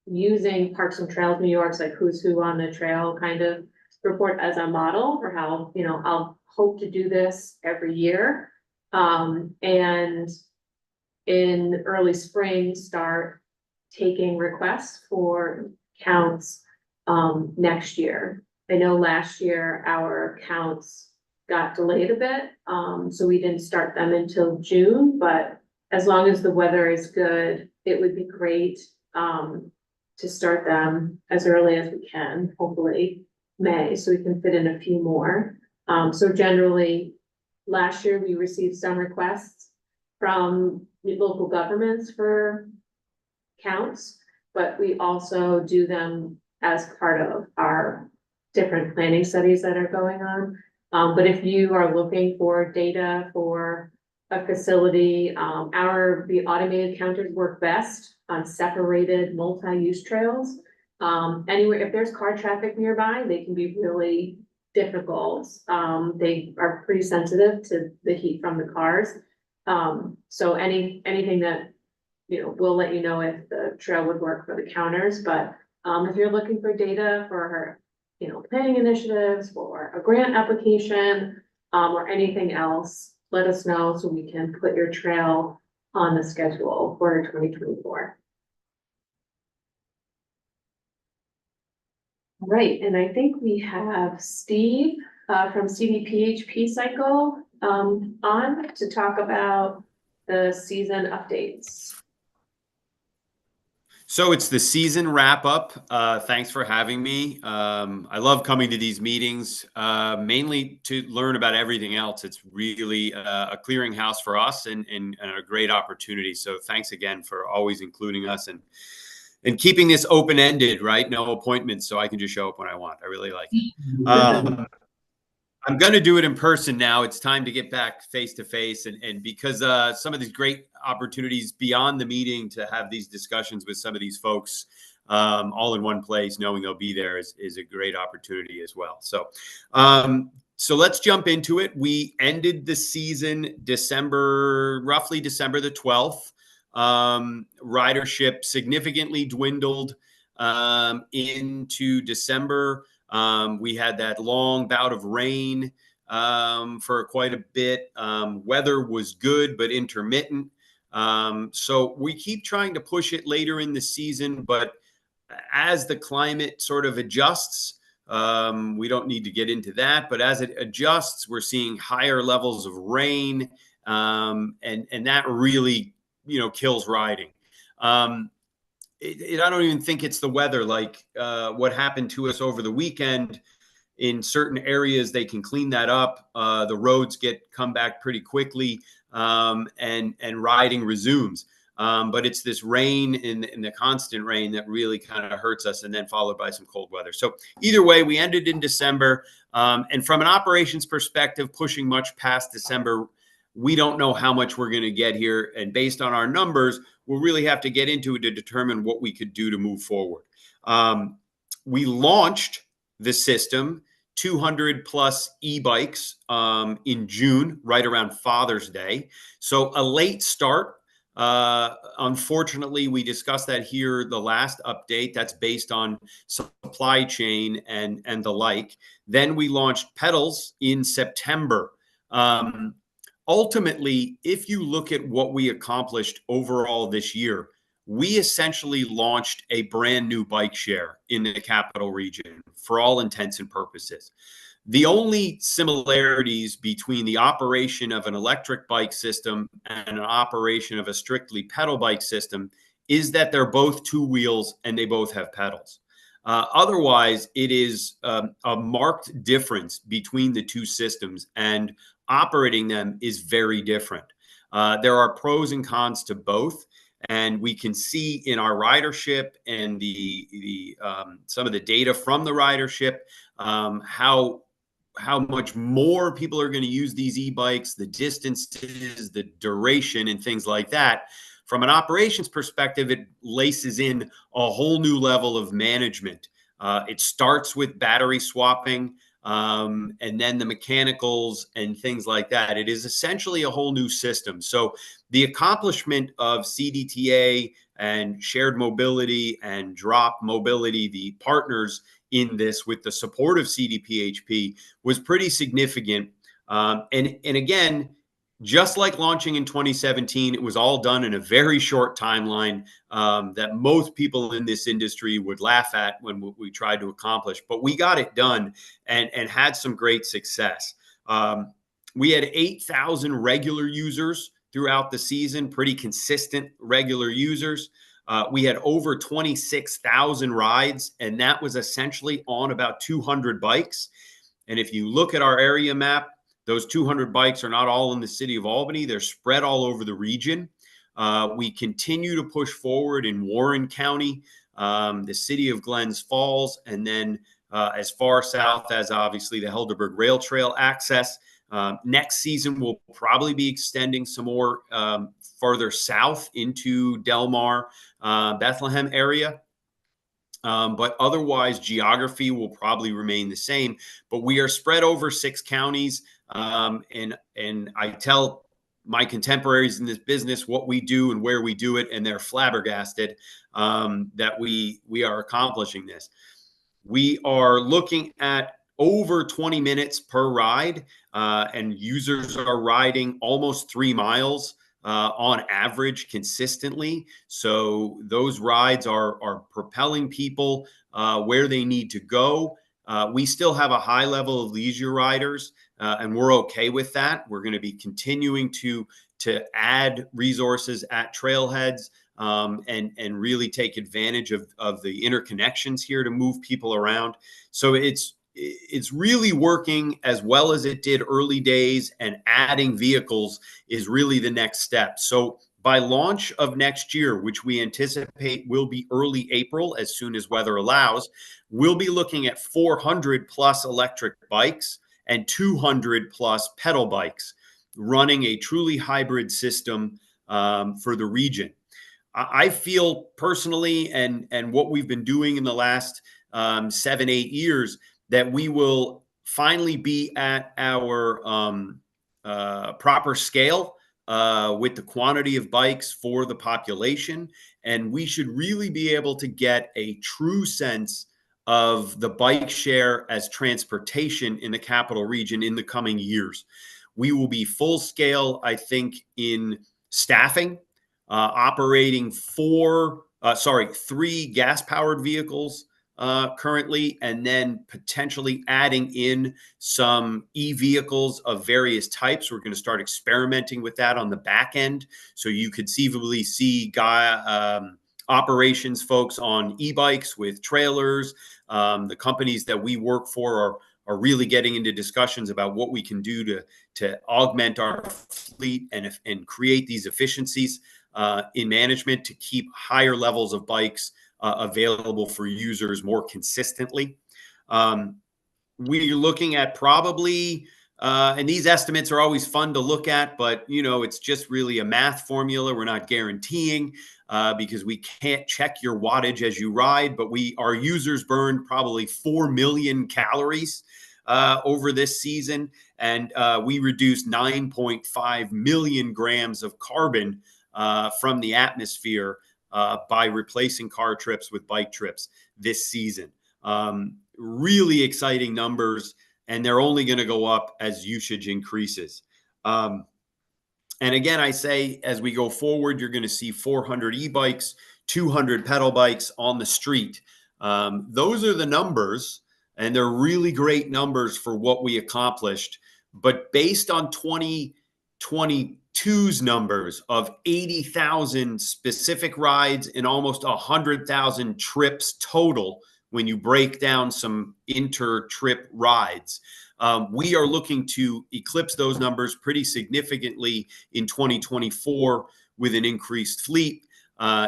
S2: using Parks and Trails New York's like who's who on the trail kind of report as a model for how, you know, I'll hope to do this every year. And in early spring, start taking requests for counts next year. I know last year our counts got delayed a bit, so we didn't start them until June, but as long as the weather is good, it would be great to start them as early as we can, hopefully May, so we can fit in a few more. So generally, last year we received some requests from local governments for counts, but we also do them as part of our different planning studies that are going on. But if you are looking for data for a facility, the automated counters work best on separated multi-use trails. Anywhere, if there's car traffic nearby, they can be really difficult. They are pretty sensitive to the heat from the cars. So anything that, you know, we'll let you know if the trail would work for the counters, but if you're looking for data for, you know, planning initiatives, for a grant application, or anything else, let us know so we can put your trail on the schedule for 2024. All right, and I think we have Steve from CDPHP Cycle on to talk about the season updates.
S9: So it's the season wrap up. Thanks for having me. I love coming to these meetings, mainly to learn about everything else. It's really a clearinghouse for us and a great opportunity. So thanks again for always including us and keeping this open-ended, right? No appointments, so I can just show up when I want. I really like it. I'm going to do it in person now. It's time to get back face to face. And because some of these great opportunities beyond the meeting to have these discussions with some of these folks all in one place, knowing they'll be there is a great opportunity as well. So, so let's jump into it. We ended the season roughly December the 12th. Ridership significantly dwindled into December. We had that long bout of rain for quite a bit. Weather was good, but intermittent. So we keep trying to push it later in the season, but as the climate sort of adjusts, we don't need to get into that, but as it adjusts, we're seeing higher levels of rain, and that really, you know, kills riding. I don't even think it's the weather, like what happened to us over the weekend. In certain areas, they can clean that up. The roads come back pretty quickly, and riding resumes. But it's this rain in the constant rain that really kind of hurts us, and then followed by some cold weather. So either way, we ended in December. And from an operations perspective, pushing much past December, we don't know how much we're going to get here. And based on our numbers, we'll really have to get into it to determine what we could do to move forward. We launched the system, 200 plus e-bikes in June, right around Father's Day. So a late start. Unfortunately, we discussed that here, the last update. That's based on supply chain and the like. Then we launched pedals in September. Ultimately, if you look at what we accomplished overall this year, we essentially launched a brand new bike share in the capital region for all intents and purposes. The only similarities between the operation of an electric bike system and an operation of a strictly pedal bike system is that they're both two wheels and they both have pedals. Otherwise, it is a marked difference between the two systems, and operating them is very different. There are pros and cons to both, and we can see in our ridership and some of the data from the ridership how much more people are going to use these e-bikes, the distances, the duration, and things like that from an operations perspective, it laces in a whole new level of management. It starts with battery swapping, and then the mechanicals and things like that. It is essentially a whole new system. So the accomplishment of CDTA and shared mobility and drop mobility, the partners in this with the support of CDPHP, was pretty significant. And again, just like launching in 2017, it was all done in a very short timeline that most people in this industry would laugh at when we tried to accomplish. But we got it done and had some great success. We had 8,000 regular users throughout the season, pretty consistent regular users. We had over 26,000 rides, and that was essentially on about 200 bikes. And if you look at our area map, those 200 bikes are not all in the city of Albany. They're spread all over the region. We continue to push forward in Warren County, the city of Glens Falls, and then as far south as obviously the Helderberg Rail Trail access. Next season, we'll probably be extending some more further south into Delmar, Bethlehem area. But otherwise, geography will probably remain the same. But we are spread over 6 counties. And I tell my contemporaries in this business what we do and where we do it, and they're flabbergasted that we are accomplishing this. We are looking at over 20 minutes per ride, and users are riding almost 3 miles on average consistently. So those rides are propelling people where they need to go. We still have a high level of leisure riders, and we're okay with that. We're going to be continuing to add resources at trailheads and really take advantage of the interconnections here to move people around. So it's really working as well as it did early days, and adding vehicles is really the next step. So by launch of next year, which we anticipate will be early April, as soon as weather allows, we'll be looking at 400 plus electric bikes and 200 plus pedal bikes, running a truly hybrid system for the region. I feel personally, and what we've been doing in the last 7-8 years, that we will finally be at our proper scale with the quantity of bikes for the population. And we should really be able to get a true sense of the bike share as transportation in the capital region in the coming years. We will be full scale, I think, in staffing, operating 3 gas-powered vehicles currently, and then potentially adding in some e-vehicles of various types. We're going to start experimenting with that on the back end. So you could conceivably see operations folks on e-bikes with trailers. The companies that we work for are really getting into discussions about what we can do to augment our fleet and create these efficiencies in management to keep higher levels of bikes available for users more consistently. We're looking at probably, and these estimates are always fun to look at, but it's just really a math formula. We're not guaranteeing because we can't check your wattage as you ride, but our users burned probably 4 million calories over this season, and we reduced 9.5 million grams of carbon from the atmosphere by replacing car trips with bike trips this season. Really exciting numbers, and they're only going to go up as usage increases. And again, I say, as we go forward, you're going to see 400 e-bikes, 200 pedal bikes on the street. Those are the numbers, and they're really great numbers for what we accomplished. But based on 2022's numbers of 80,000 specific rides and almost 100,000 trips total, when you break down some inter-trip rides, we are looking to eclipse those numbers pretty significantly in 2024 with an increased fleet,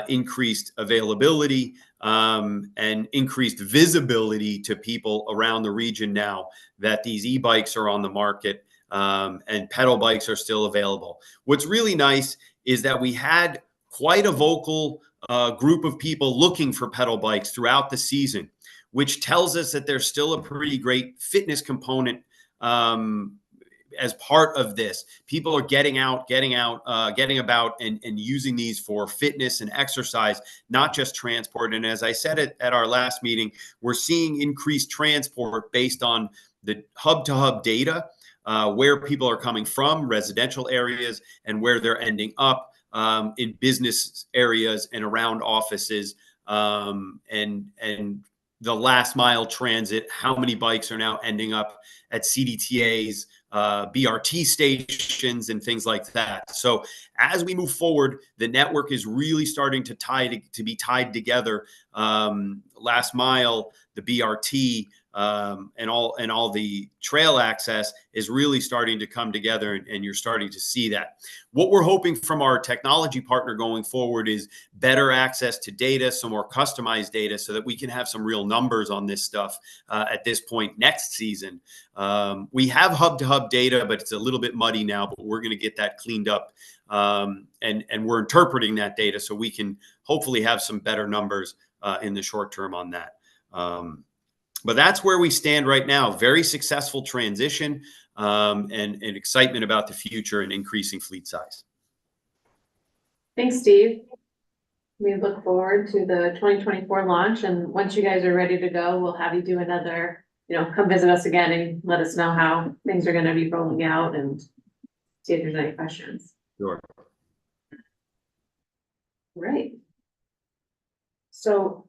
S9: increased availability, and increased visibility to people around the region now that these e-bikes are on the market, and pedal bikes are still available. What's really nice is that we had quite a vocal group of people looking for pedal bikes throughout the season, which tells us that there's still a pretty great fitness component as part of this. People are getting about and using these for fitness and exercise, not just transport. And as I said at our last meeting, we're seeing increased transport based on the hub-to-hub data, where people are coming from, residential areas, and where they're ending up in business areas and around offices, and the last mile transit, how many bikes are now ending up at CDTAs, BRT stations, and things like that. So as we move forward, the network is really starting to be tied together. Last mile, the BRT, and all the trail access is really starting to come together, and you're starting to see that. What we're hoping from our technology partner going forward is better access to data, some more customized data, so that we can have some real numbers on this stuff at this point next season. We have hub-to-hub data, but it's a little bit muddy now, but we're going to get that cleaned up. And we're interpreting that data so we can hopefully have some better numbers in the short term on that. But that's where we stand right now. Very successful transition, and excitement about the future and increasing fleet size.
S2: Thanks, Steve. We look forward to the 2024 launch, and once you guys are ready to go, we'll have you do another, come visit us again and let us know how things are going to be rolling out and see if there's any questions.
S9: Sure.
S2: Right. So,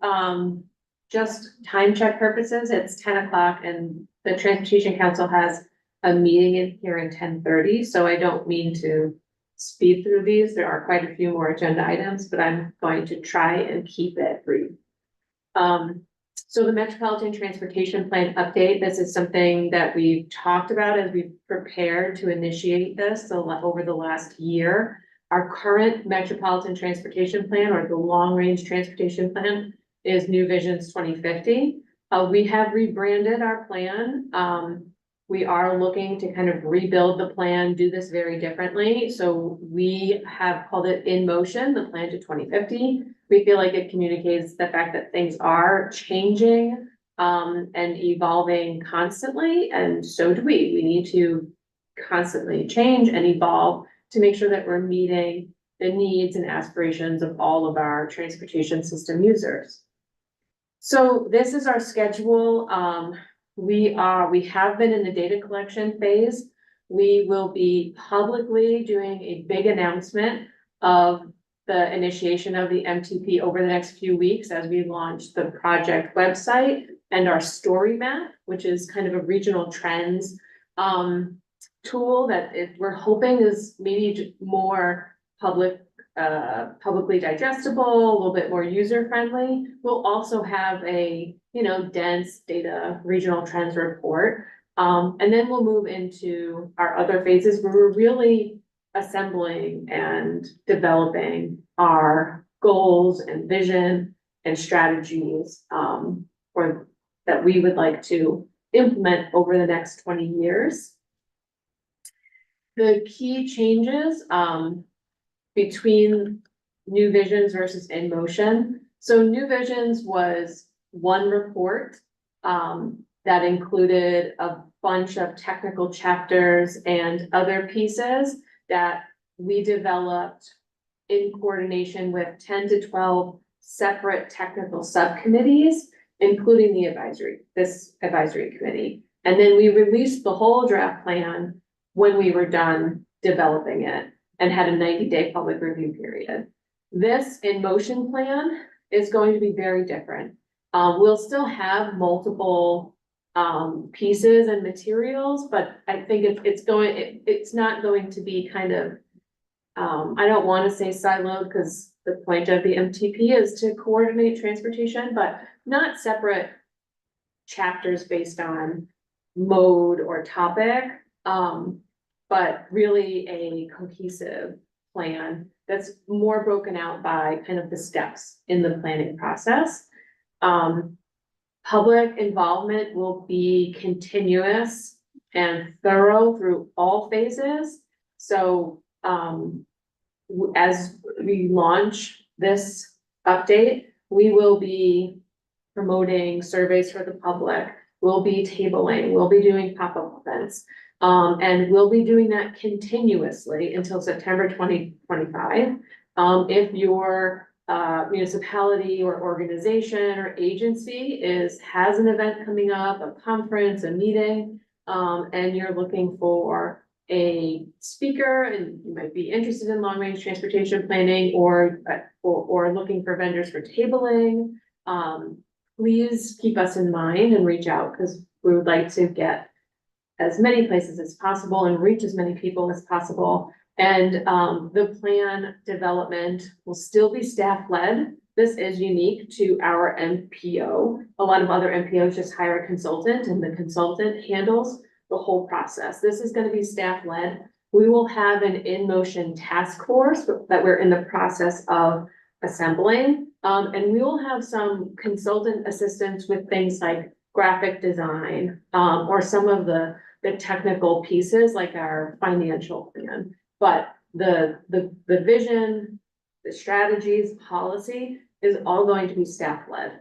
S2: just time check purposes, it's 10 o'clock and the Transportation Council has a meeting in here at 10:30. So I don't mean to speed through these. There are quite a few more agenda items, but I'm going to try and keep it brief. So the Metropolitan Transportation Plan update, this is something that we've talked about as we've prepared to initiate this over the last year. Our current Metropolitan Transportation Plan, or the Long Range Transportation Plan, is New Visions 2050. We have rebranded our plan. We are looking to kind of rebuild the plan, do this very differently. So we have called it In Motion, the plan to 2050. We feel like it communicates the fact that things are changing and evolving constantly, and so do we. We need to constantly change and evolve to make sure that we're meeting the needs and aspirations of all of our transportation system users. So this is our schedule. We have been in the data collection phase. We will be publicly doing a big announcement of the initiation of the MTP over the next few weeks as we launch the project website and our story map, which is kind of a regional trends tool that we're hoping is maybe more publicly digestible, a little bit more user friendly. We'll also have a dense data regional trends report, and then we'll move into our other phases where we're really assembling and developing our goals and vision and strategies or that we would like to implement over the next 20 years. The key changes between New Visions versus In Motion. So New Visions was one report that included a bunch of technical chapters and other pieces that we developed in coordination with 10 to 12 separate technical subcommittees, including this advisory committee. And then we released the whole draft plan when we were done developing it and had a 90-day public review period. This In Motion plan is going to be very different. We'll still have multiple pieces and materials, but I think it's not going to be kind of, I don't want to say siloed, because the point of the MTP is to coordinate transportation, but not separate chapters based on mode or topic, but really a cohesive plan that's more broken out by kind of the steps in the planning process. Public involvement will be continuous and thorough through all phases. So as we launch this update, we will be promoting surveys for the public. We'll be tabling, we'll be doing pop-up events. And we'll be doing that continuously until September 2025. If your municipality or organization or agency has an event coming up, a conference, a meeting, and you're looking for a speaker and you might be interested in long-range transportation planning or looking for vendors for tabling, please keep us in mind and reach out because we would like to get as many places as possible and reach as many people as possible. And the plan development will still be staff-led. This is unique to our MPO. A lot of other MPOs just hire a consultant and the consultant handles the whole process. This is going to be staff-led. We will have an in-motion task force that we're in the process of assembling. And we will have some consultant assistance with things like graphic design, or some of the technical pieces like our financial plan. But the vision, the strategies, policy is all going to be staff-led.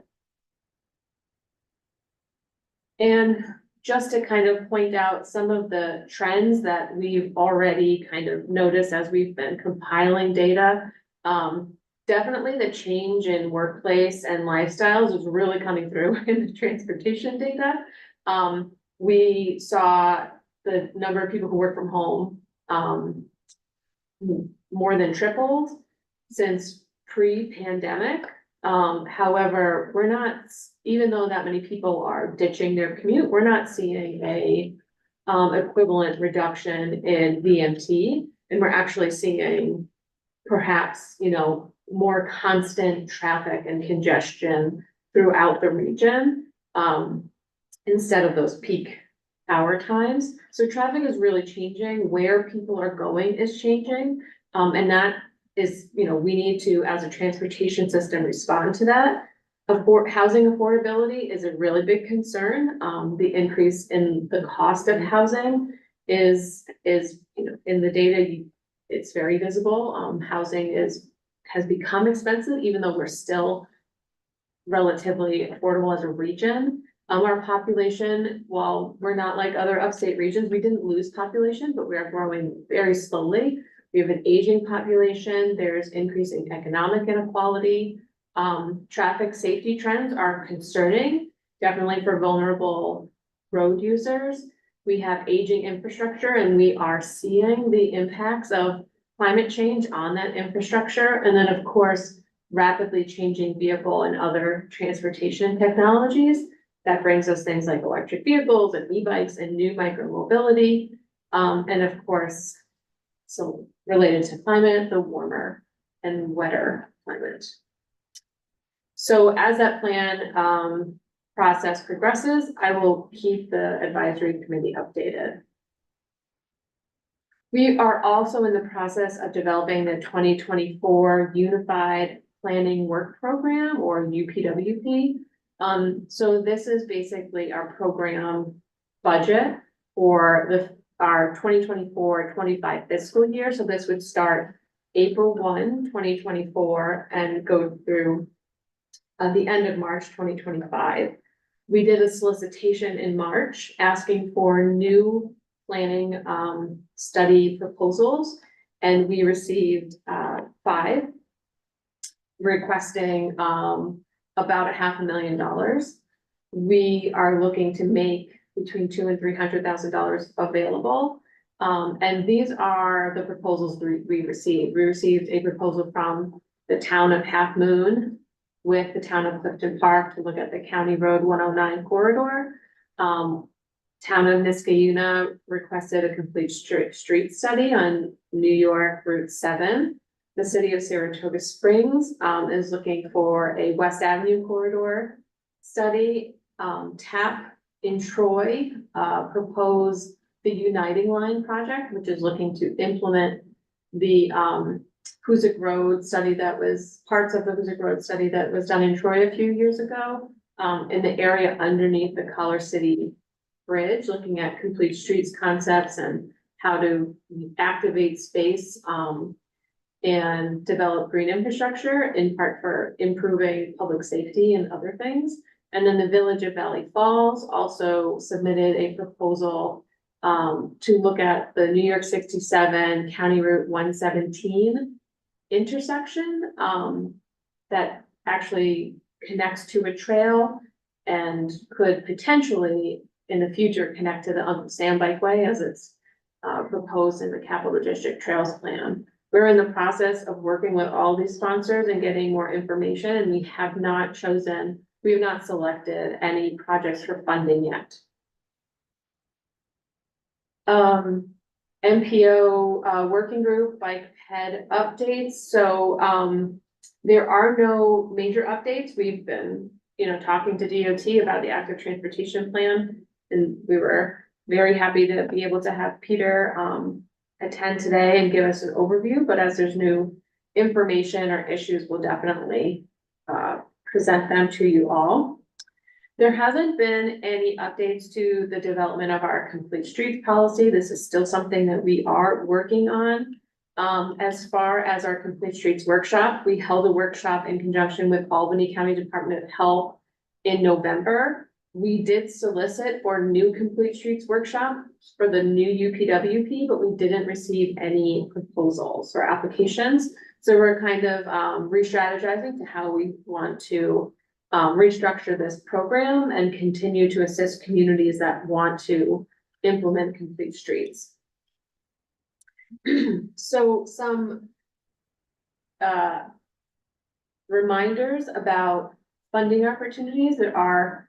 S2: And just to kind of point out some of the trends that we've already kind of noticed as we've been compiling data, definitely the change in workplace and lifestyles is really coming through in the transportation data. We saw the number of people who work from home more than tripled since pre-pandemic. However, we're not, even though that many people are ditching their commute, we're not seeing a equivalent reduction in VMT, and we're actually seeing perhaps, more constant traffic and congestion throughout the region, instead of those peak hour times. So traffic is really changing. Where people are going is changing. And that is, we need to, as a transportation system, respond to that. Housing affordability is a really big concern. The increase in the cost of housing is, in the data, it's very visible. Housing has become expensive, even though we're still relatively affordable as a region. Our population, while we're not like other upstate regions, we didn't lose population, but we are growing very slowly. We have an aging population. There's increasing economic inequality. Traffic safety trends are concerning, definitely for vulnerable road users. We have aging infrastructure and we are seeing the impacts of climate change on that infrastructure. And then of course, rapidly changing vehicle and other transportation technologies. That brings us things like electric vehicles and e-bikes and new micromobility. And of course, so related to climate, the warmer and wetter climate. So as that plan process progresses, I will keep the advisory committee updated. We are also in the process of developing the 2024 Unified Planning Work Program, or UPWP. So this is basically our program budget for our 2024-25 fiscal year. So this would start April 1, 2024 and go through the end of March 2025. We did a solicitation in March asking for new planning study proposals, and we received 5 requesting about $500,000. We are looking to make between $200,000 and $300,000 available. And these are the proposals we received. We received a proposal from the town of Half Moon with the town of Clifton Park to look at the County Road 109 corridor. Town of Niskayuna requested a complete street study on New York Route 7. The city of Saratoga Springs is looking for a West Avenue corridor study. TAP in Troy proposed the Uniting Line project, which is looking to implement the Hoosick Road study parts of the Hoosick Road study that was done in Troy a few years ago, in the area underneath the Color City Bridge, looking at complete streets concepts and how to activate space and develop green infrastructure, in part for improving public safety and other things. And then the Village of Valley Falls also submitted a proposal to look at the New York 67 County Route 117 intersection that actually connects to a trail and could potentially in the future connect to the Uncle Sam Bikeway as it's proposed in the Capital District Trails Plan. We're in the process of working with all these sponsors and getting more information, and we have not selected any projects for funding yet. MPO working group bike head updates. So there are no major updates. We've been, talking to DOT about the active transportation plan, and we were very happy to be able to have Peter attend today and give us an overview. But as there's new information or issues, we'll definitely present them to you all. There hasn't been any updates to the development of our complete streets policy. This is still something that we are working on. As far as our complete streets workshop, we held a workshop in conjunction with Albany County Department of Health in November. We did solicit for new complete streets workshop for the new UPWP, but we didn't receive any proposals or applications. So we're kind of re-strategizing to how we want to restructure this program and continue to assist communities that want to implement complete streets. So some reminders about funding opportunities. There are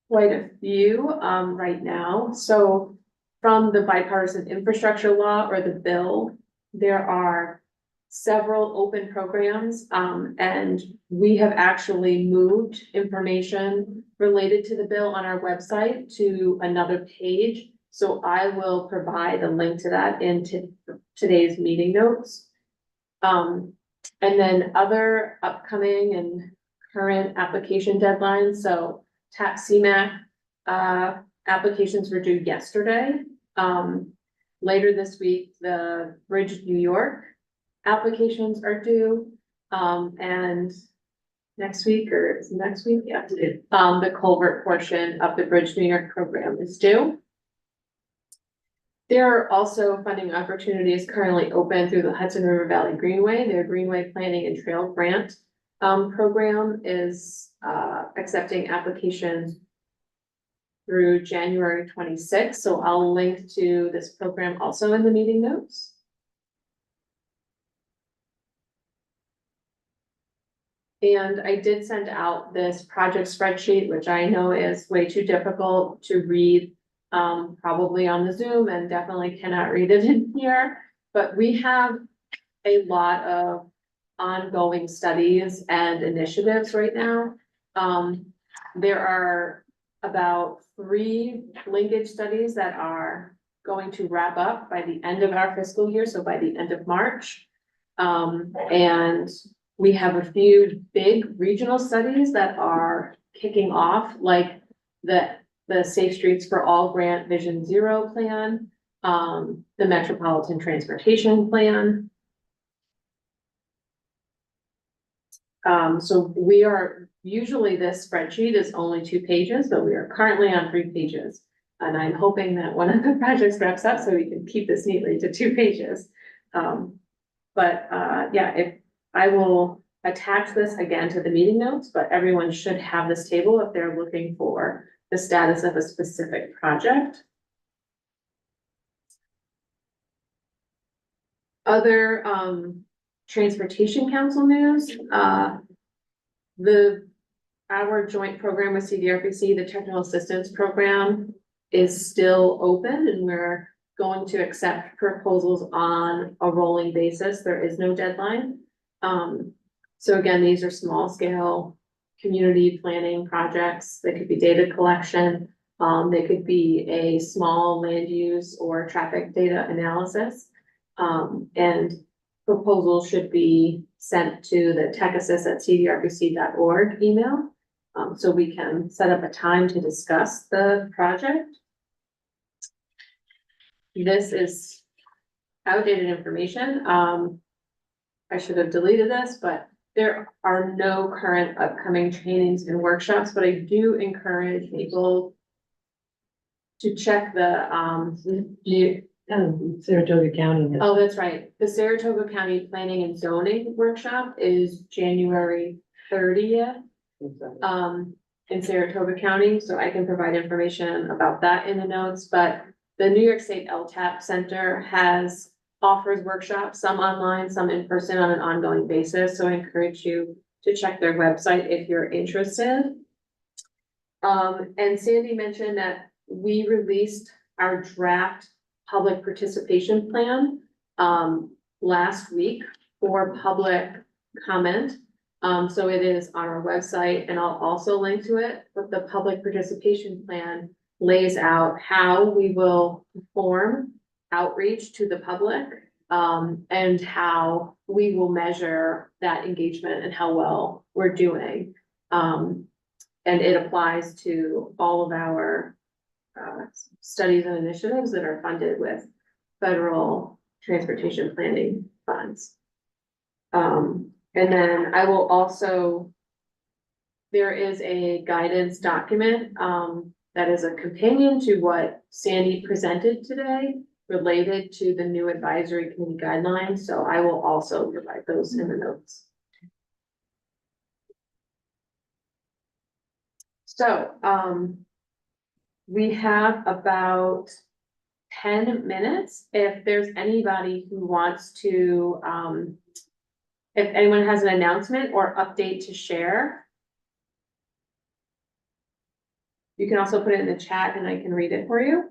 S2: quite a few right now. So from the bipartisan infrastructure law or the bill, there are several open programs, and we have actually moved information related to the bill on our website to another page. So I will provide a link to that in today's meeting notes. And then other upcoming and current application deadlines. So tax CMAQ applications were due yesterday. Later this week, the Bridge New York applications are due, and next week, yeah, the culvert portion of the Bridge New York program is due. There are also funding opportunities currently open through the Hudson River Valley Greenway. Their Greenway Planning and Trail Grant program is accepting applications through January 26th. So I'll link to this program also in the meeting notes. And I did send out this project spreadsheet, which I know is way too difficult to read, probably on the Zoom, and definitely cannot read it in here. But we have a lot of ongoing studies and initiatives right now. There are about 3 linkage studies that are going to wrap up by the end of our fiscal year, so by the end of March. And we have a few big regional studies that are kicking off, like the Safe Streets for All Grant Vision Zero plan, the Metropolitan Transportation Plan. So we are, usually this spreadsheet is only 2 pages, but we are currently on 3 pages. And I'm hoping that one of the projects wraps up so we can keep this neatly to 2 pages. Yeah, if I will attach this again to the meeting notes, but everyone should have this table if they're looking for the status of a specific project. Other Transportation Council news, our joint program with CDRPC, the Technical Assistance Program, is still open, and we're going to accept proposals on a rolling basis. There is no deadline. So again, these are small scale community planning projects. They could be data collection. They could be a small land use or traffic data analysis. And proposals should be sent to the techassist@cdrpc.org email. So we can set up a time to discuss the project. This is outdated information. I should have deleted this, but there are no current upcoming trainings and workshops, but I do encourage people to check the,
S1: Saratoga County.
S2: oh, that's right. The Saratoga County Planning and Zoning Workshop is January 30th. In Saratoga County, so I can provide information about that in the notes, but the New York State LTAP Center offers workshops, some online, some in person on an ongoing basis, so I encourage you to check their website if you're interested. And Sandy mentioned that we released our draft public participation plan last week for public comment. So it is on our website, and I'll also link to it, but the public participation plan lays out how we will perform outreach to the public, and how we will measure that engagement and how well we're doing. And it applies to all of our studies and initiatives that are funded with federal transportation planning funds. And then I will also, there is a guidance document that is a companion to what Sandy presented today related to the new advisory committee guidelines, so I will also provide those in the notes. So, we have about 10 minutes. If there's anybody who wants to, if anyone has an announcement or update to share, you can also put it in the chat and I can read it for you.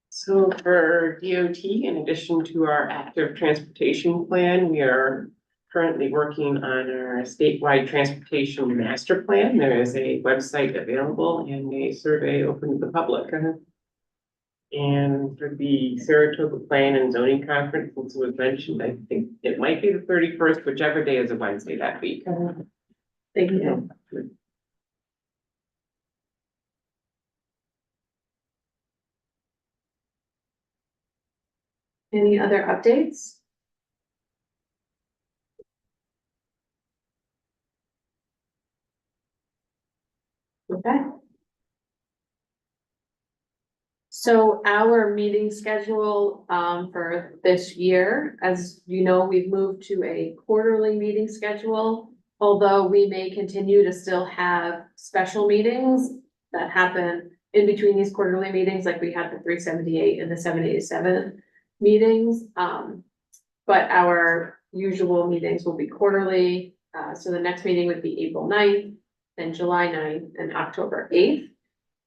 S5: So for DOT, in addition to our active transportation plan, we are currently working on our statewide transportation master plan. There is a website available and a survey open to the public. And for the Saratoga Plan and Zoning Conference, which was mentioned, I think it might be the 31st, whichever day is a Wednesday that week.
S2: Thank you. Any other updates? Okay. So our meeting schedule for this year, as you know, we've moved to a quarterly meeting schedule. Although we may continue to still have special meetings that happen in between these quarterly meetings, like we had the 378 and the 787 meetings. But our usual meetings will be quarterly. So the next meeting would be April 9th, then July 9th, and October 8th.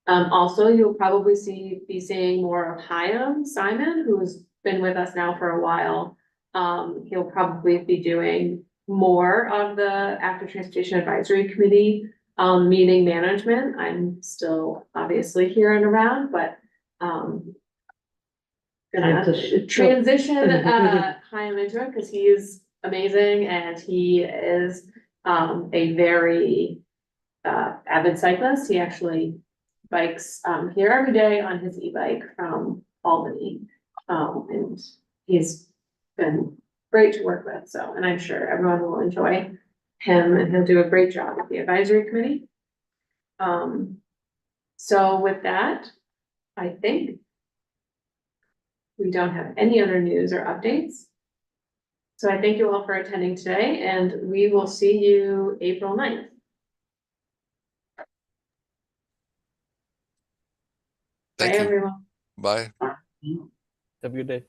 S2: Also, you'll probably be seeing more of Chaim Simon, who's been with us now for a while. He'll probably be doing more of the Active Transportation Advisory Committee meeting management. I'm still obviously here and around, but gonna transition Chaim into it because he is amazing and he is a very avid cyclist. He actually bikes here every day on his e-bike from Albany. And he's been great to work with, so, and I'm sure everyone will enjoy him and he'll do a great job with the advisory committee. So with that, I think we don't have any other news or updates. So I thank you all for attending today and we will see you April 9th.
S3: Thank
S2: Bye,
S3: you.
S2: everyone.
S3: Bye.
S7: Have a good day.